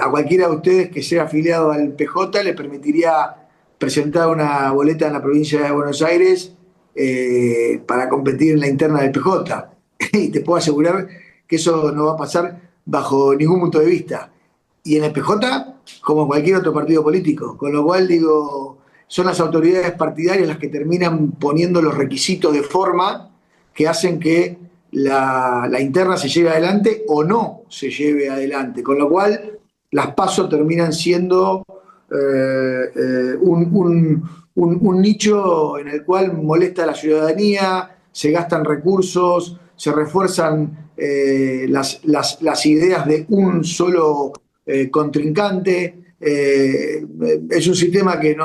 A cualquiera de ustedes que sea afiliado al PJ le permitiría presentar una boleta en la provincia de Buenos Aires para competir en la interna del PJ. Y te puedo asegurar que eso no va a pasar bajo ningún punto de vista. Y en el PJ, como cualquier otro partido político. Con lo cual, digo, son las autoridades partidarias las que terminan poniendo los requisitos de forma que hacen que la interna se lleve adelante o no se lleve adelante. Con lo cual, las PASO terminan siendo un nicho en el cual molesta a la ciudadanía, se gastan recursos, se refuerzan las ideas de un solo contrincante. Es un sistema que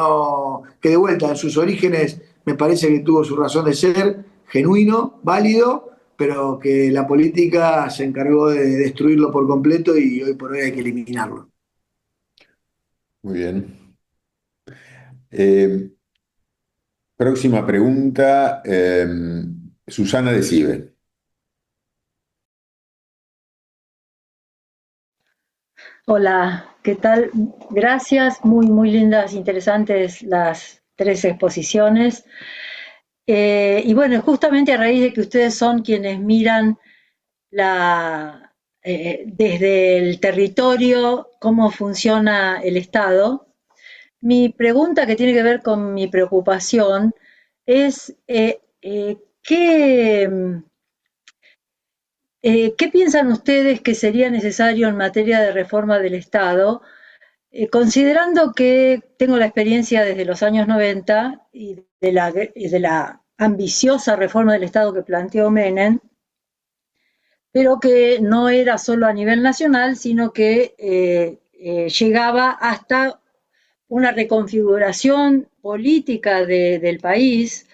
de vuelta en sus orígenes me parece que tuvo su razón de ser, genuino, válido, pero que la política se encargó de destruirlo por completo y hoy por hoy hay que eliminarlo. Muy bien. Próxima pregunta, Susana de Cibe. Hola, ¿qué tal? Gracias, muy lindas, interesantes las tres exposiciones. Y bueno, justamente a raíz de que ustedes son quienes miran desde el territorio cómo funciona el Estado, mi pregunta, que tiene que ver con mi preocupación, es ¿qué piensan ustedes que sería necesario en materia de reforma del Estado, considerando que tengo la experiencia desde los años 90 y de la ambiciosa reforma del Estado que planteó Menem, pero que no era solo a nivel nacional, sino que llegaba hasta una reconfiguración política del país,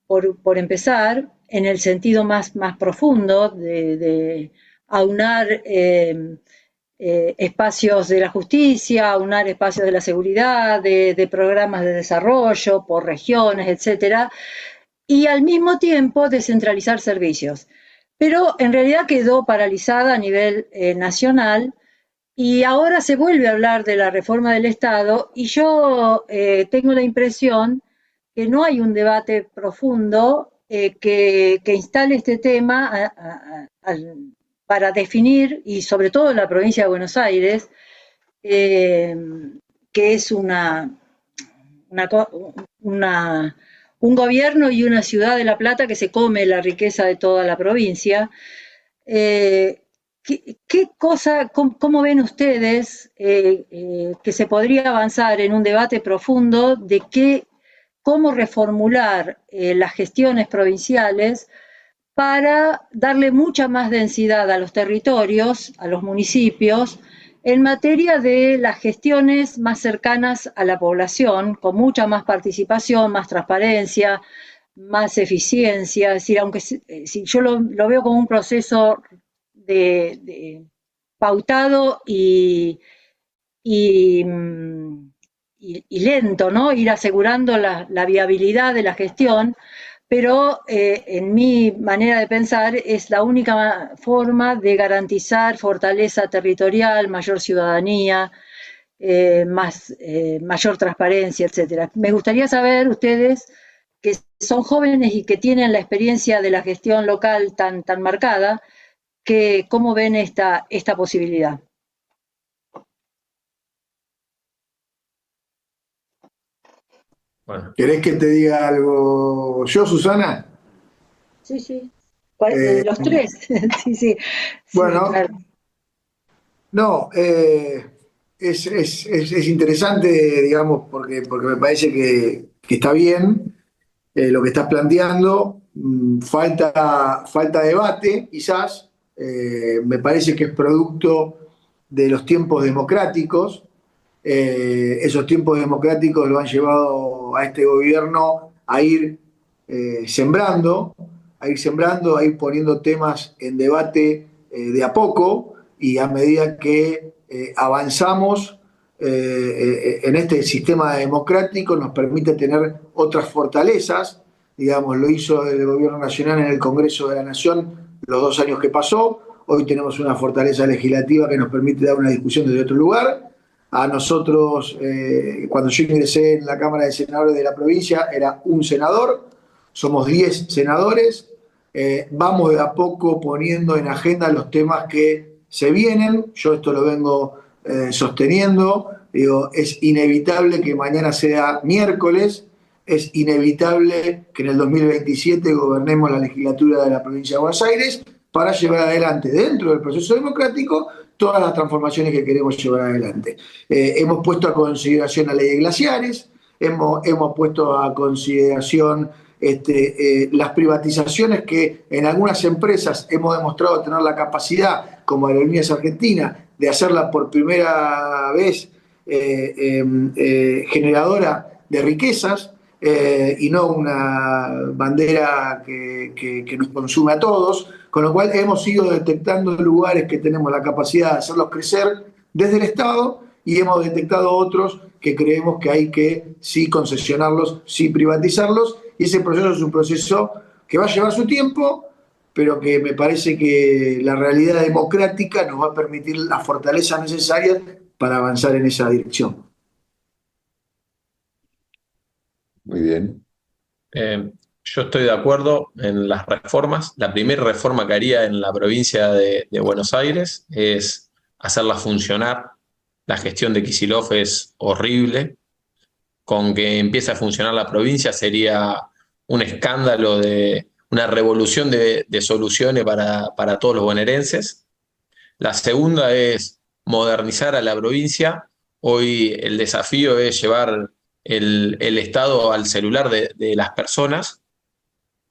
por empezar, en el sentido más profundo de aunar espacios de la justicia, aunar espacios de la seguridad, de programas de desarrollo por regiones, etcétera, y al mismo tiempo descentralizar servicios. Pero en realidad quedó paralizada a nivel nacional Y ahora se vuelve a hablar de la reforma del Estado y yo tengo la impresión que no hay un debate profundo que instale este tema para definir, y sobre todo en la provincia de Buenos Aires, que es un gobierno y una ciudad de La Plata que se come la riqueza de toda la provincia. ¿Qué cosa, cómo ven ustedes que se podría avanzar en un debate profundo de cómo reformular las gestiones provinciales para darle mucha más densidad a los territorios, a los municipios, en materia de las gestiones más cercanas a la población, con mucha más participación, más transparencia, más eficiencia? Es decir, aunque si yo lo veo como un proceso pautado y lento, ¿no? Ir asegurando la viabilidad de la gestión, pero en mi manera de pensar es la única forma de garantizar fortaleza territorial, mayor ciudadanía, mayor transparencia, etcétera. Me gustaría saber, ustedes que son jóvenes y que tienen la experiencia de la gestión local tan marcada, ¿cómo ven esta posibilidad? Bueno. ¿Querés que te diga algo yo, Susana? Sí. Los tres. sí. Bueno, claro. No, es interesante, digamos, porque me parece que está bien lo que estás planteando. Falta debate, quizás. Me parece que es producto de los tiempos democráticos. Esos tiempos democráticos lo han llevado a este gobierno a ir sembrando, a ir poniendo temas en debate de a poco, y a medida que avanzamos en este sistema democrático nos permite tener otras fortalezas. Digamos, lo hizo el gobierno nacional en el Congreso de la Nación los 2 años que pasó. Hoy tenemos una fortaleza legislativa que nos permite dar una discusión desde otro lugar. A nosotros, cuando yo ingresé en la Cámara de Senadores de la provincia, era un senador, somos 10 senadores. Vamos de a poco poniendo en agenda los temas que se vienen. Yo esto lo vengo sosteniendo. Digo, es inevitable que mañana sea miércoles, es inevitable que en el 2027 gobernemos la legislatura de la provincia de Buenos Aires para llevar adelante, dentro del proceso democrático, todas las transformaciones que queremos llevar adelante. Hemos puesto a consideración la ley de glaciares, hemos puesto a consideración las privatizaciones que en algunas empresas hemos demostrado tener la capacidad, como Aerolíneas Argentinas, de hacerla por primera vez generadora de riquezas, y no una bandera que nos consume a todos, con lo cual hemos ido detectando lugares que tenemos la capacidad de hacerlos crecer desde el Estado, y hemos detectado otros que creemos que hay que sí concesionarlos, sí privatizarlos, y ese proceso es un proceso que va a llevar su tiempo, pero que me parece que la realidad democrática nos va a permitir la fortaleza necesaria para avanzar en esa dirección. Muy bien. Yo estoy de acuerdo en las reformas. La primera reforma que haría en la provincia de Buenos Aires es hacerla funcionar. La gestión de Kicillof es horrible. Con que empiece a funcionar la provincia sería un escándalo, una revolución de soluciones para todos los bonaerenses. La segunda es modernizar a la provincia. Hoy el desafío es llevar el Estado al celular de las personas,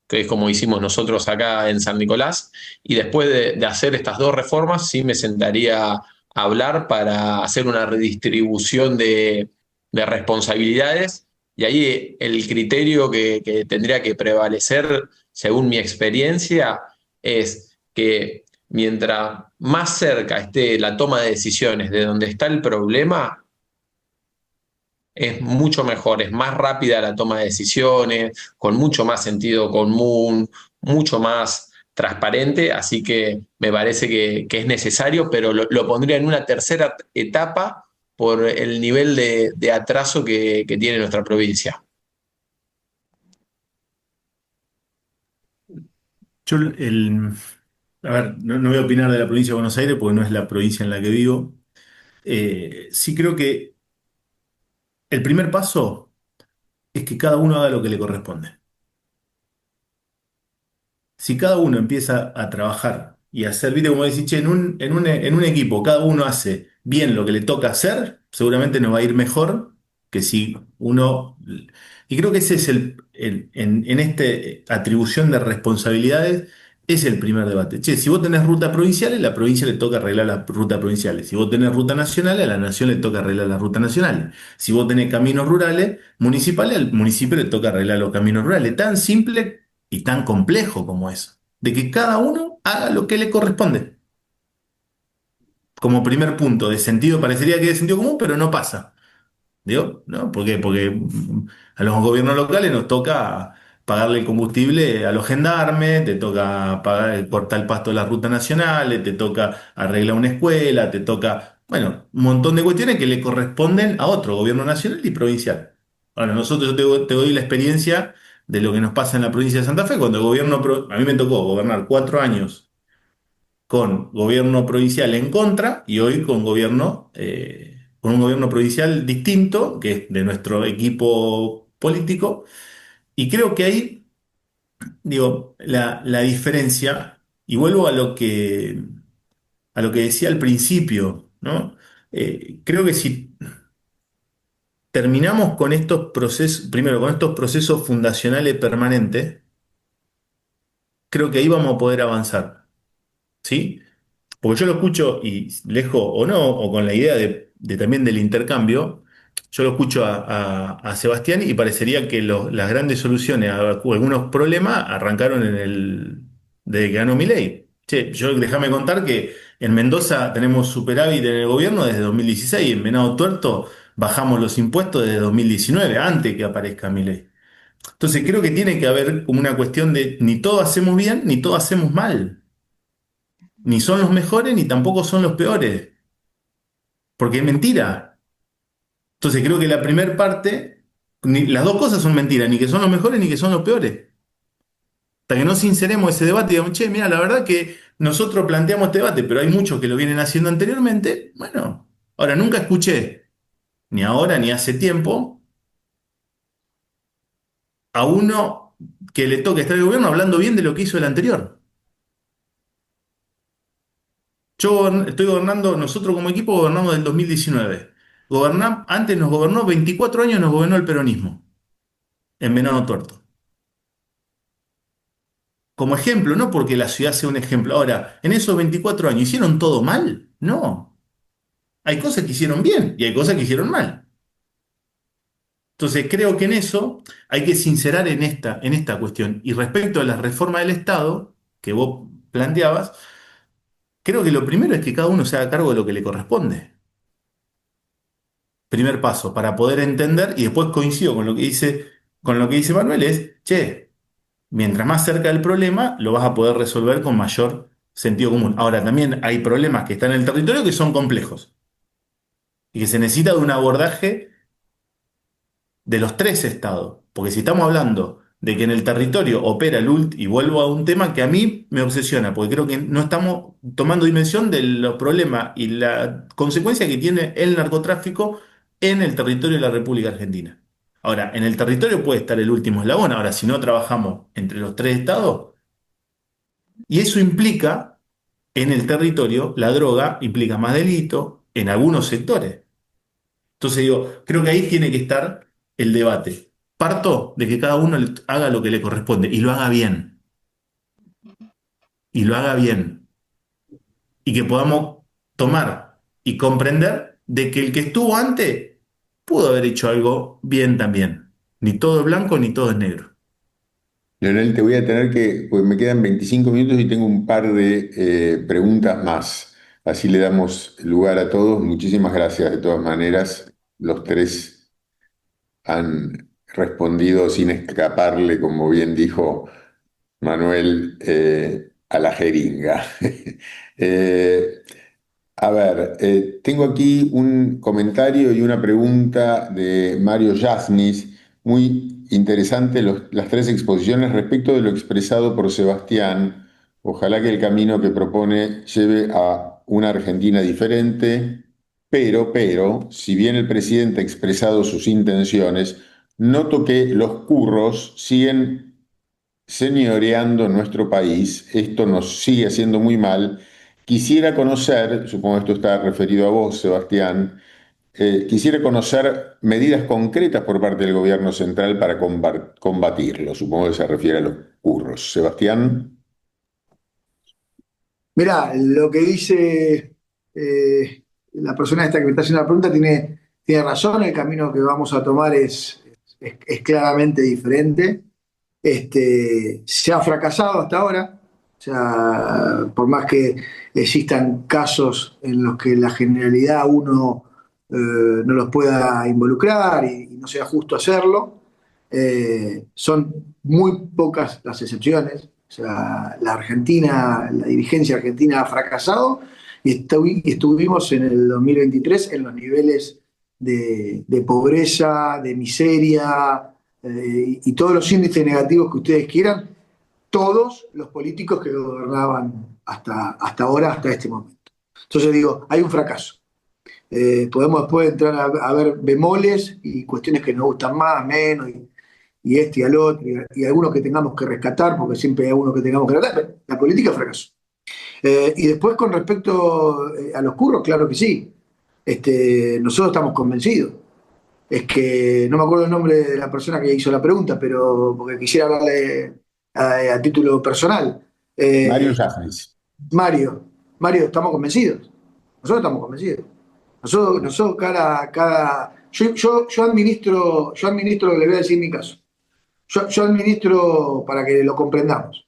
que es como hicimos nosotros acá en San Nicolás, y después de hacer estas 2 reformas sí me sentaría a hablar para hacer una redistribución de responsabilidades, y ahí el criterio que tendría que prevalecer, según mi experiencia, es que mientras más cerca esté la toma de decisiones de donde está el problema, es mucho mejor, es más rápida la toma de decisiones, con mucho más sentido común, mucho más transparente, así que me parece que es necesario, pero lo pondría en una tercera etapa por el nivel de atraso que tiene nuestra provincia. Yo, a ver, no voy a opinar de la provincia de Buenos Aires porque no es la provincia en la que vivo. Sí creo que el primer paso es que cada uno haga lo que le corresponde. Si cada uno empieza a trabajar y a hacer, viste, como decís, che, en un equipo, cada uno hace bien lo que le toca hacer, seguramente nos va a ir mejor que si uno. Y creo que ese es en este atribución de responsabilidades, es el primer debate. Che, si vos tenés rutas provinciales, la provincia le toca arreglar las rutas provinciales. Si vos tenés ruta nacional, a la nación le toca arreglar las rutas nacionales. Si vos tenés caminos rurales, municipales, al municipio le toca arreglar los caminos rurales. Tan simple y tan complejo como eso, de que cada uno haga lo que le corresponde. Como primer punto, de sentido, parecería que es de sentido común, pero no pasa. ¿Digo? ¿No? ¿Por qué? Porque a los gobiernos locales nos toca pagarle el combustible a los gendarmes, te toca pagar, cortar el pasto de las rutas nacionales, te toca arreglar una escuela, te toca, bueno, un montón de cuestiones que le corresponden a otro gobierno nacional y provincial. Ahora, nosotros te doy la experiencia de lo que nos pasa en la provincia de Santa Fe, cuando el gobierno, a mí me tocó gobernar 4 años con gobierno provincial en contra y hoy con un gobierno provincial distinto, que es de nuestro equipo político. Y creo que ahí, digo, la diferencia, y vuelvo a lo que decía al principio, ¿no? Creo que si terminamos con estos procesos, primero con estos procesos fundacionales permanentes, creo que ahí vamos a poder avanzar, ¿sí? Porque yo lo escucho y lejos o no, o con la idea de también del intercambio, yo lo escucho a Sebastián y parecería que las grandes soluciones a algunos problemas arrancaron desde que ganó Milei. Che, yo déjame contar que en Mendoza tenemos superávit en el gobierno desde 2016, en Venado Tuerto bajamos los impuestos desde 2019, antes que aparezca Milei. Entonces creo que tiene que haber como una cuestión de ni todo hacemos bien ni todo hacemos mal. Ni son los mejores ni tampoco son los peores, porque es mentira. Entonces creo que la primera parte, las dos cosas son mentiras, ni que son los mejores ni que son los peores. Hasta que no sinceremos ese debate y digamos, che, mira, la verdad que nosotros planteamos este debate, pero hay muchos que lo vienen haciendo anteriormente, bueno, ahora nunca escuché, ni ahora ni hace tiempo, a uno que le toque estar en el gobierno hablando bien de lo que hizo el anterior. Estoy gobernando, nosotros como equipo gobernamos del 2019. Antes nos gobernó 24 años, nos gobernó el peronismo en Venado Tuerto. Como ejemplo, no porque la ciudad sea un ejemplo. Ahora, en esos 24 años, ¿hicieron todo mal? No. Hay cosas que hicieron bien y hay cosas que hicieron mal. Entonces, creo que en eso hay que sincerar en esta cuestión. Y respecto a la reforma del Estado que vos planteabas, creo que lo primero es que cada uno se haga cargo de lo que le corresponde. Primer paso, para poder entender, y después coincido con lo que dice Manuel, es, che, mientras más cerca del problema, lo vas a poder resolver con mayor sentido común. Ahora, también hay problemas que están en el territorio que son complejos y que se necesita de un abordaje de los tres estados. Porque si estamos hablando de que en el territorio opera y vuelvo a un tema que a mí me obsesiona, porque creo que no estamos tomando dimensión de los problemas y la consecuencia que tiene el narcotráfico en el territorio de la República Argentina. Ahora, en el territorio puede estar el último eslabón. Ahora, si no trabajamos entre los tres estados, y eso implica, en el territorio, la droga implica más delito en algunos sectores. Entonces digo, creo que ahí tiene que estar el debate. Parto de que cada uno haga lo que le corresponde y lo haga bien. Y lo haga bien. Y que podamos tomar y comprender de que el que estuvo antes pudo haber hecho algo bien también. Ni todo es blanco ni todo es negro. Leonel, te voy a tener que, pues me quedan 25 minutos y tengo un par de preguntas más. Así le damos lugar a todos. Muchísimas gracias de todas maneras. Los tres han respondido sin escaparle, como bien dijo Manuel, a la jeringa. Eh, a ver, tengo aquí un comentario y una pregunta de Mario Yasnis, muy interesante las tres exposiciones respecto de lo expresado por Sebastián. Ojalá que el camino que propone lleve a una Argentina diferente, pero, si bien el presidente ha expresado sus intenciones, noto que los curros siguen señoreando nuestro país. Esto nos sigue haciendo muy mal. Quisiera conocer, supongo que esto está referido a vos, Sebastián, quisiera conocer medidas concretas por parte del gobierno central para combatirlo. Supongo que se refiere a los curros. Sebastián. Mirá, lo que dice la persona esta que me está haciendo la pregunta tiene razón, el camino que vamos a tomar es claramente diferente. Se ha fracasado hasta ahora, o sea, por más que existan casos en los que la generalidad uno no los pueda involucrar y no sea justo hacerlo, son muy pocas las excepciones. O sea, la Argentina, la dirigencia argentina ha fracasado y estuvimos en el 2023 en los niveles de pobreza, de miseria, y todos los índices negativos que ustedes quieran, todos los políticos que gobernaban hasta ahora, hasta este momento. Entonces digo, hay un fracaso. Podemos después entrar a ver bemoles y cuestiones que nos gustan más, menos, y este y al otro, y algunos que tengamos que rescatar, porque siempre hay algunos que tengamos que rescatar, pero la política fracasó. Y después con respecto a los curros, claro que sí. Nosotros estamos convencidos. Es que no me acuerdo el nombre de la persona que hizo la pregunta, pero porque quisiera hablarle a título personal. Mario Yasnis. Mario, estamos convencidos. Nosotros estamos convencidos. Nosotros yo administro lo que le voy a decir en mi caso. Yo administro, para que lo comprendamos,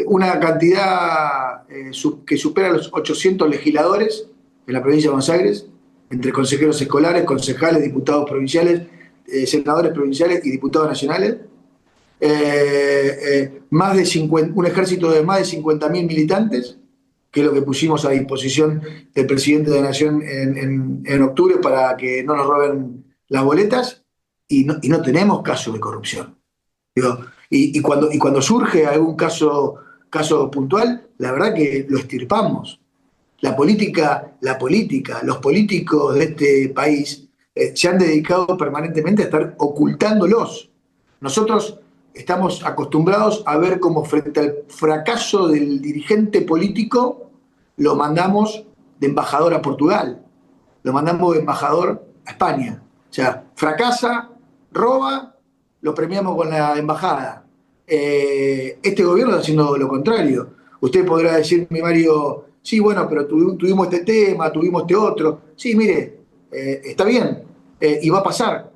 una cantidad que supera los 800 legisladores en la provincia de Buenos Aires, entre consejeros escolares, concejales, diputados provinciales, senadores provinciales y diputados nacionales. Un ejército de más de 50.000 militantes, que es lo que pusimos a disposición del presidente de la Nación en octubre para que no nos roben las boletas, y no tenemos casos de corrupción. Digo, y cuando surge algún caso puntual, la verdad que lo extirpamos. La política, los políticos de este país se han dedicado permanentemente a estar ocultándolos. Nosotros estamos acostumbrados a ver cómo frente al fracaso del dirigente político lo mandamos de embajador a Portugal, lo mandamos de embajador a España. O sea, fracasa, roba, lo premiamos con la embajada. Este gobierno está haciendo lo contrario. Usted podrá decirme, Mario, sí, bueno, pero tuvimos este tema, tuvimos este otro. Sí, mire, está bien, y va a pasar.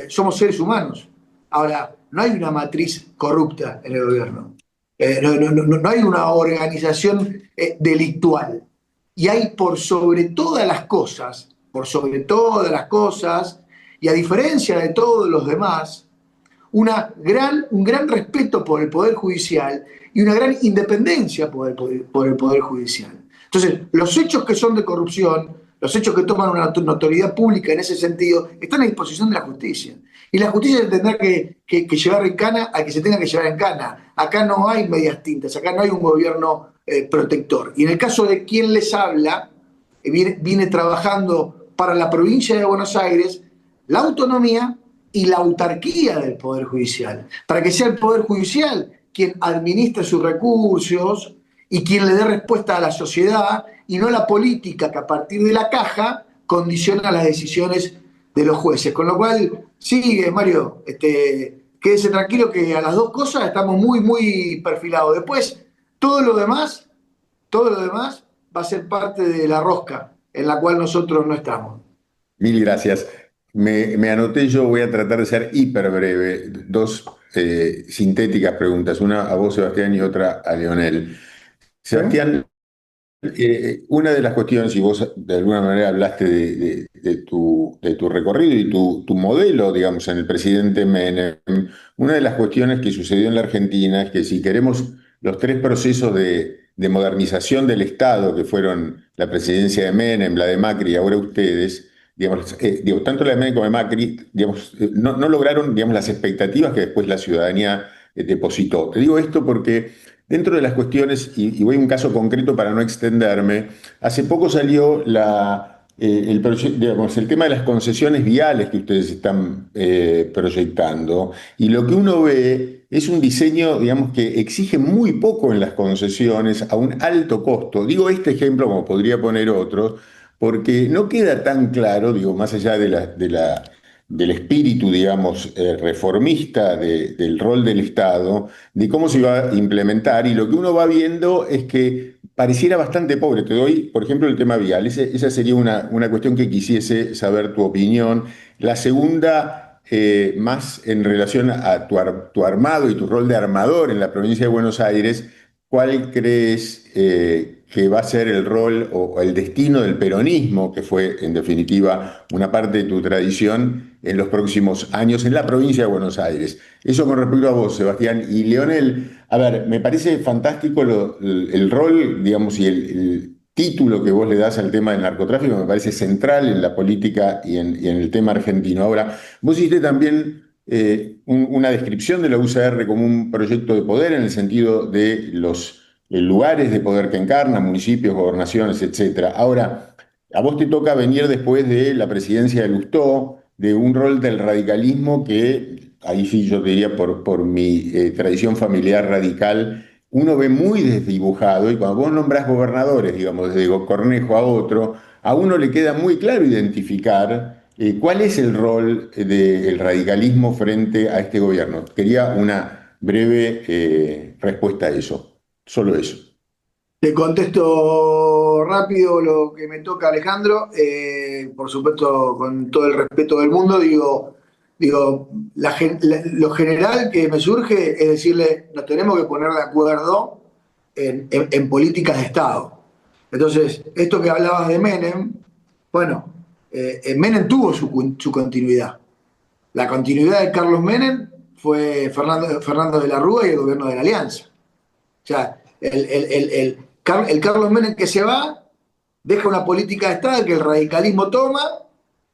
Somos seres humanos. Ahora, no hay una matriz corrupta en el gobierno. No hay una organización delictual. Y hay por sobre todas las cosas, y a diferencia de todos los demás, un gran respeto por el Poder Judicial y una gran independencia por el Poder Judicial. Entonces, los hechos que son de corrupción, los hechos que toman una notoriedad pública en ese sentido, están a disposición de la justicia. Y la justicia tendrá que llevar en cana al que se tenga que llevar en cana. Acá no hay medias tintas, acá no hay un gobierno protector. Y en el caso de quien les habla, viene trabajando para la provincia de Buenos Aires la autonomía y la autarquía del Poder Judicial, para que sea el Poder Judicial quien administre sus recursos y quien le dé respuesta a la sociedad, y no la política que a partir de la caja condiciona las decisiones de los jueces. Con lo cual, sí, Mario, quédese tranquilo que a las dos cosas estamos muy, muy perfilados. Después, todo lo demás va a ser parte de la rosca en la cual nosotros no estamos. Mil gracias. Me anoté, yo voy a tratar de ser hiper breve. Dos sintéticas preguntas, una a vos, Sebastián, y otra a Leonel. Sebastián, una de las cuestiones, y vos de alguna manera hablaste de tu recorrido y tu modelo, digamos, en el presidente Menem, una de las cuestiones que sucedió en la Argentina es que si queremos los tres procesos de modernización del Estado, que fueron la presidencia de Menem, la de Macri y ahora ustedes, digamos, tanto la de Menem como de Macri, digamos, no lograron, digamos, las expectativas que después la ciudadanía depositó. Te digo esto porque dentro de las cuestiones, y voy a un caso concreto para no extenderme, hace poco salió digamos, el tema de las concesiones viales que ustedes están proyectando, y lo que uno ve es un diseño, digamos, que exige muy poco en las concesiones a un alto costo. Digo este ejemplo como podría poner otros, porque no queda tan claro, digo, más allá del espíritu, digamos, reformista del rol del Estado, de cómo se va a implementar, y lo que uno va viendo es que pareciera bastante pobre. Te doy, por ejemplo, el tema vial. Esa sería una cuestión que quisiese saber tu opinión. La segunda, más en relación a tu armado y tu rol de armador en la provincia de Buenos Aires, ¿cuál crees que va a ser el rol o el destino del peronismo, que fue en definitiva una parte de tu tradición, en los próximos años en la provincia de Buenos Aires? Eso con respecto a vos, Sebastián. Y Leonel, a ver, me parece fantástico el rol, digamos, y el título que vos le das al tema del narcotráfico, me parece central en la política y en el tema argentino. Ahora, vos hiciste también una descripción de la UCR como un proyecto de poder en el sentido de los lugares de poder que encarna, municipios, gobernaciones, etcétera. Ahora, a vos te toca venir después de la presidencia de Lustó, de un rol del radicalismo que, ahí sí yo te diría por mi tradición familiar radical, uno ve muy desdibujado, y cuando vos nombrás gobernadores, digamos, desde Cornejo a otro, a uno le queda muy claro identificar cuál es el rol del radicalismo frente a este gobierno. Quería una breve respuesta a eso, solo eso. Te contesto rápido lo que me toca, Alejandro. Por supuesto, con todo el respeto del mundo, digo, lo general que me surge es decirle, nos tenemos que poner de acuerdo en políticas de Estado. Entonces, esto que hablabas de Menem, bueno, Menem tuvo su continuidad. La continuidad de Carlos Menem fue Fernando de la Rúa y el gobierno de la Alianza. O sea, el Carlos Menem que se va deja una política de Estado que el radicalismo toma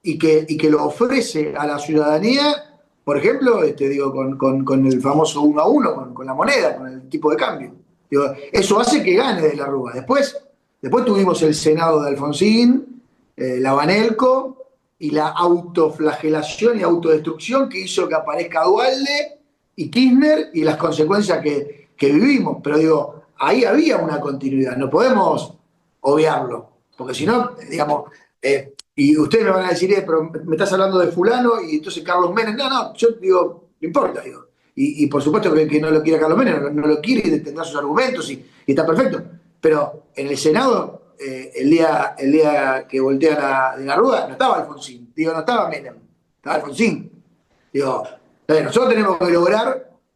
y que lo ofrece a la ciudadanía, por ejemplo, con el famoso 1 a 1, con la moneda, con el tipo de cambio. Digo, eso hace que gane de la Rúa. Después tuvimos el Senado de Alfonsín, la Banelco y la autoflagelación y autodestrucción que hizo que aparezca Dualde y Kirchner y las consecuencias que vivimos. Pero digo, ahí había una continuidad, no podemos obviarlo, porque si no, digamos, y ustedes me van a decir, pero me estás hablando de fulano y entonces Carlos Menem, no, yo digo, no importa, digo. Y por supuesto que no lo quiere Carlos Menem, no lo quiere y tendrá sus argumentos y está perfecto. Pero en el Senado, el día que voltea de la Rúa, no estaba Alfonsín, digo, no estaba Menem, estaba Alfonsín. Digo, entonces nosotros tenemos que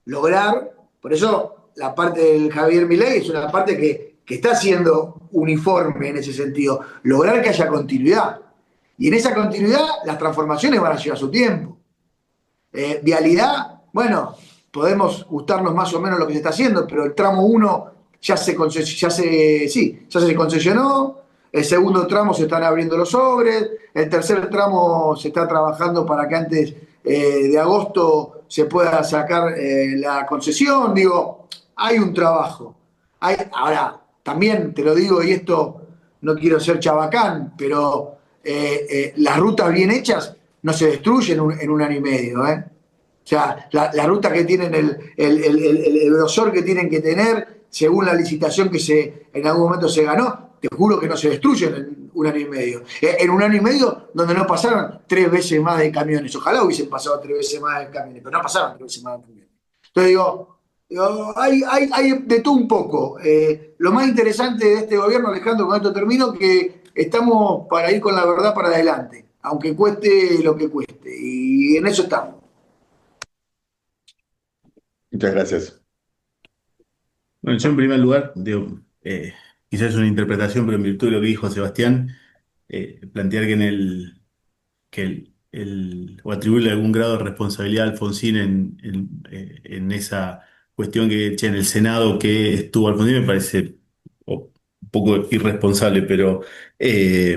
lograr, por eso la parte del Javier Milei es una parte que está siendo uniforme en ese sentido, lograr que haya continuidad. Y en esa continuidad las transformaciones van a llevar su tiempo. Vialidad, bueno, podemos gustarnos más o menos lo que se está haciendo, pero el tramo 1 ya se concesionó, el segundo tramo se están abriendo los sobres, el tercer tramo se está trabajando para que antes de agosto se pueda sacar la concesión. Digo, hay un trabajo. Ahora, también te lo digo, y esto no quiero ser chabacán, pero las rutas bien hechas no se destruyen en un año y medio. O sea, la ruta que tienen, el grosor que tienen que tener, según la licitación que en algún momento se ganó, te juro que no se destruyen en un año y medio. En un año y medio donde no pasaron 3 veces más de camiones. Ojalá hubiesen pasado 3 veces más de camiones, pero no pasaron 3 veces más de camiones. Entonces digo, hay de todo un poco. Lo más interesante de este gobierno, Alejandro, con esto termino, que estamos para ir con la verdad para adelante, aunque cueste lo que cueste. Y en eso estamos. Muchas gracias. Bueno, yo en primer lugar, digo, quizás es una interpretación, pero en virtud de lo que dijo Sebastián, plantear que o atribuirle algún grado de responsabilidad a Alfonsín en esa cuestión que, che, en el Senado que estuvo Alfonsín me parece un poco irresponsable, eh,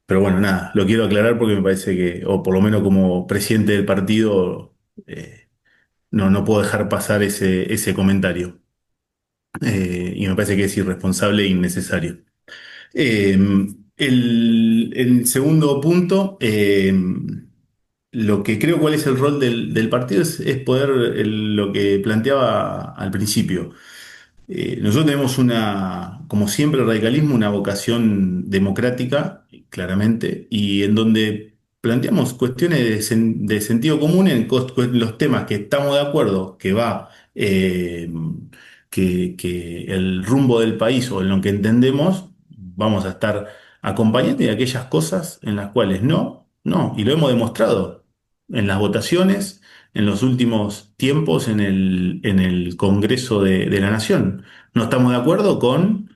pero bueno, nada, lo quiero aclarar porque me parece que, o por lo menos como presidente del partido, no puedo dejar pasar ese comentario. Y me parece que es irresponsable e innecesario. Eh, el segundo punto, lo que creo cuál es el rol del partido es poder, lo que planteaba al principio. Nosotros tenemos como siempre el radicalismo, una vocación democrática, claramente, y en donde planteamos cuestiones de sentido común en los temas que estamos de acuerdo, que el rumbo del país o en lo que entendemos, vamos a estar acompañando y aquellas cosas en las cuales no, y lo hemos demostrado en las votaciones en los últimos tiempos en el Congreso de la Nación. No estamos de acuerdo con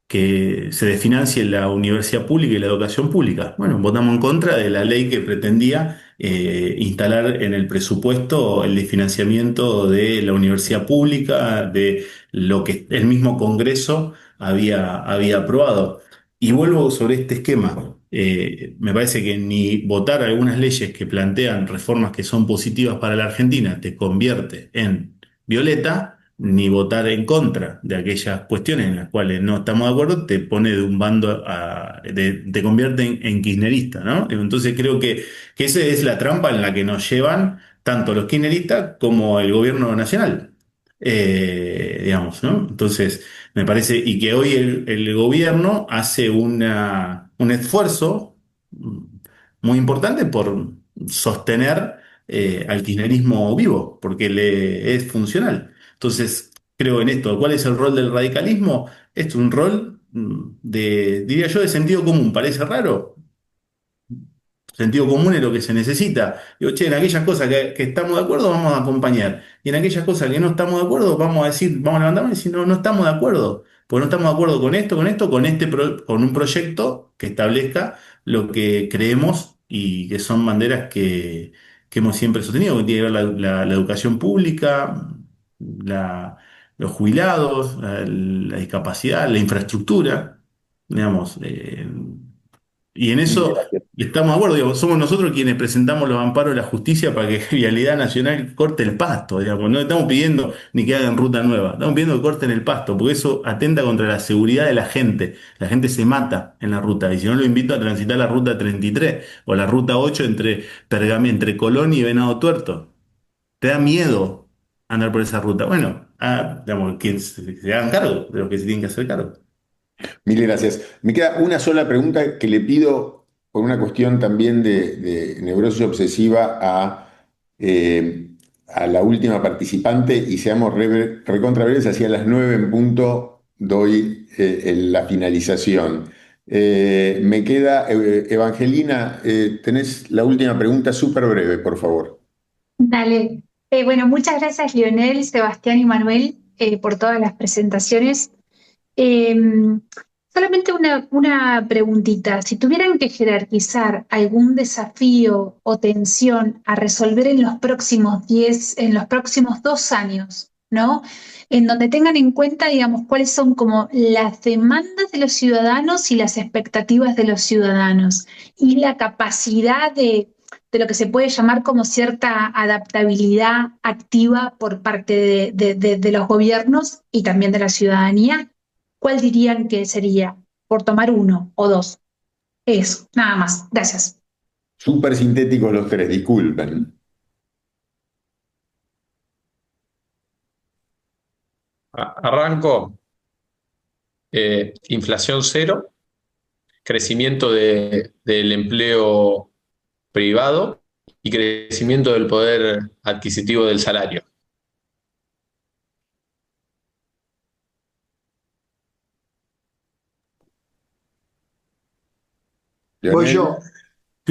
que se desfinancie la universidad pública y la educación pública. Bueno, votamos en contra de la ley que pretendía instalar en el presupuesto el desfinanciamiento de la universidad pública, de lo que el mismo Congreso había aprobado. Y vuelvo sobre este esquema. Me parece que ni votar algunas leyes que plantean reformas que son positivas para la Argentina te convierte en violeta, ni votar en contra de aquellas cuestiones en las cuales no estamos de acuerdo te pone de un bando te convierte en kirchnerista, ¿no? Entonces creo que esa es la trampa en la que nos llevan tanto los kirchneristas como el gobierno nacional. Digamos, ¿no? Entonces, me parece, y que hoy el gobierno hace un esfuerzo muy importante por sostener al kirchnerismo vivo, porque le es funcional. Entonces, creo en esto. ¿Cuál es el rol del radicalismo? Es un rol diría yo, de sentido común. Parece raro, sentido común es lo que se necesita. Digo, che, en aquellas cosas que estamos de acuerdo vamos a acompañar. Y en aquellas cosas que no estamos de acuerdo vamos a decir, vamos a levantarnos y decir, no estamos de acuerdo. Porque no estamos de acuerdo con un proyecto que establezca lo que creemos y que son banderas que hemos siempre sostenido, que tiene que ver la educación pública, la- los jubilados, la discapacidad, la infraestructura, digamos. Y en Mil eso gracias. estamos de acuerdo, digamos, somos nosotros quienes presentamos los amparos de la justicia para que Vialidad Nacional corte el pasto, digamos. No estamos pidiendo ni que hagan ruta nueva, estamos pidiendo que corten el pasto, porque eso atenta contra la seguridad de la gente. La gente se mata en la ruta, y si no lo invito a transitar la ruta 33 o la ruta 8 entre Colón y Venado Tuerto. Te da miedo andar por esa ruta. Bueno, digamos, que se hagan cargo de lo que se tienen que hacer cargo. Mil gracias. Me queda una sola pregunta que le pido por una cuestión también de neurosis obsesiva a la última participante y seamos recontra breves, hacia las 9 en punto doy la finalización. Me queda, Evangelina, tenés la última pregunta súper breve, por favor. Dale. Bueno, muchas gracias Lionel, Sebastián y Manuel por todas las presentaciones. Eh, Solamente una preguntita. Si tuvieran que jerarquizar algún desafío o tensión a resolver en los próximos 10, en los próximos 2 años, ¿no? En donde tengan en cuenta, digamos, cuáles son como las demandas de los ciudadanos y las expectativas de los ciudadanos y la capacidad de lo que se puede llamar como cierta adaptabilidad activa por parte de los gobiernos y también de la ciudadanía. ¿Cuál dirían que sería? Por tomar uno o dos. Eso, nada más. Gracias. Súper sintéticos los tres, disculpen. Arranco. Inflación cero, crecimiento del empleo privado y crecimiento del poder adquisitivo del salario. Voy Leonel yo.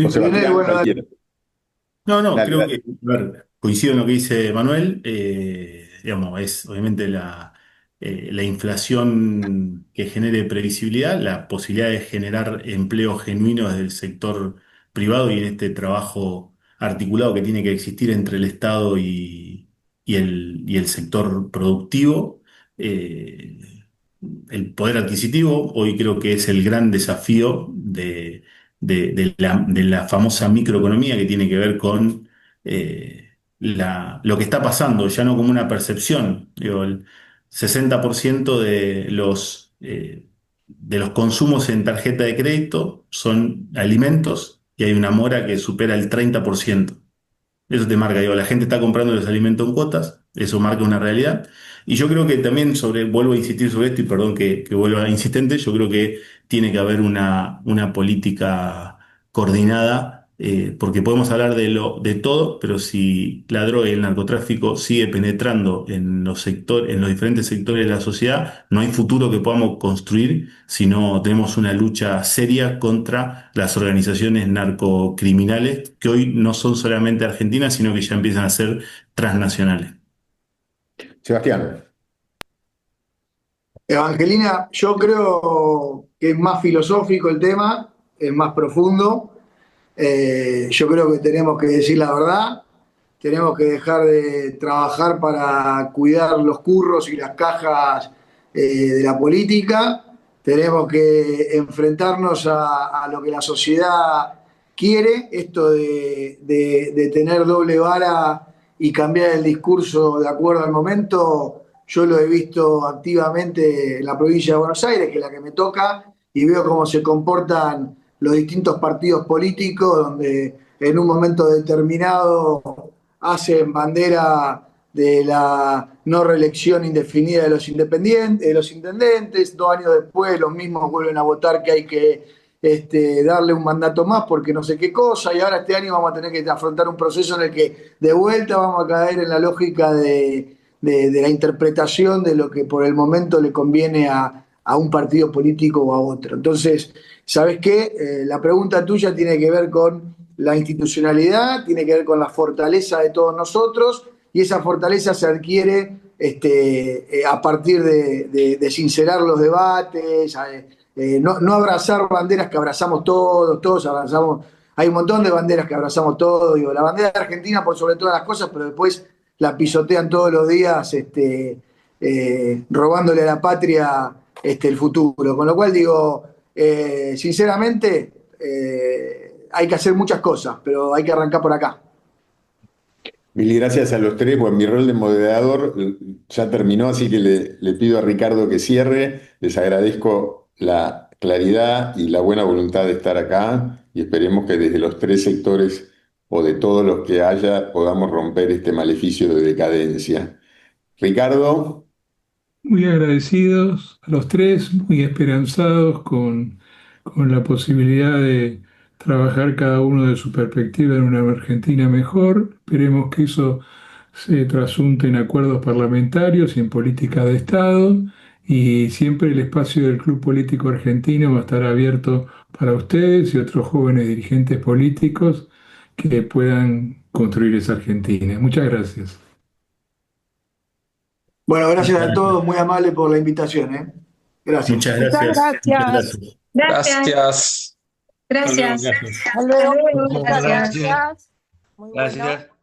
o Lionel, Sebastián, bueno, cualquiera. No, Dale, creo dale. que, a ver, coincido en lo que dice Manuel. Digamos, es obviamente la inflación que genere previsibilidad, la posibilidad de generar empleo genuino desde el sector privado y en este trabajo articulado que tiene que existir entre el Estado y el sector productivo. Eh, el poder adquisitivo hoy creo que es el gran desafío de la famosa microeconomía que tiene que ver con lo que está pasando, ya no como una percepción. Digo, el 60% de los consumos en tarjeta de crédito son alimentos y hay una mora que supera el 30%. Eso te marca, digo, la gente está comprando los alimentos en cuotas, eso marca una realidad. Y yo creo que también vuelvo a insistir sobre esto, y perdón que vuelva insistente, yo creo que tiene que haber una política coordinada, porque podemos hablar de todo, pero si la droga y el narcotráfico sigue penetrando en los diferentes sectores de la sociedad, no hay futuro que podamos construir si no tenemos una lucha seria contra las organizaciones narcocriminales, que hoy no son solamente argentinas, sino que ya empiezan a ser transnacionales. Sebastián. Evangelina, yo creo que es más filosófico el tema, es más profundo. Yo creo que tenemos que decir la verdad, tenemos que dejar de trabajar para cuidar los curros y las cajas de la política, tenemos que enfrentarnos a lo que la sociedad quiere, esto de tener doble vara y cambiar el discurso de acuerdo al momento. Yo lo he visto activamente en la provincia de Buenos Aires, que es la que me toca, y veo cómo se comportan los distintos partidos políticos, donde en un momento determinado hacen bandera de la no reelección indefinida de los intendentes, 2 años después los mismos vuelven a votar que hay que darle un mandato más porque no sé qué cosa, y ahora este año vamos a tener que afrontar un proceso en el que de vuelta vamos a caer en la lógica de la interpretación de lo que por el momento le conviene a un partido político o a otro. Entonces, ¿sabes qué? La pregunta tuya tiene que ver con la institucionalidad, tiene que ver con la fortaleza de todos nosotros, y esa fortaleza se adquiere a partir de sincerar los debates, no abrazar banderas que abrazamos todos abrazamos. Hay un montón de banderas que abrazamos todos, digo, la bandera argentina por sobre todas las cosas, pero después la pisotean todos los días, robándole a la patria el futuro. Con lo cual digo, sinceramente, hay que hacer muchas cosas, pero hay que arrancar por acá. Mil gracias a los tres. Bueno, mi rol de moderador ya terminó, así que le pido a Ricardo que cierre. Les agradezco la claridad y la buena voluntad de estar acá y esperemos que desde los 3 sectores o de todos los que haya podamos romper este maleficio de decadencia. Ricardo. Muy agradecidos a los 3, muy esperanzados con la posibilidad de trabajar cada uno de su perspectiva en una Argentina mejor. Esperemos que eso se trasunte en acuerdos parlamentarios y en política de Estado, y siempre el espacio del Club Político Argentino va a estar abierto para ustedes y otros jóvenes dirigentes políticos que puedan construir esa Argentina. Muchas gracias. Bueno, gracias a todos, muy amable por la invitación. Gracias. Muchas gracias. Gracias. Gracias. Gracias. Gracias. Hasta luego. Gracias. Gracias. Muy bueno. Gracias.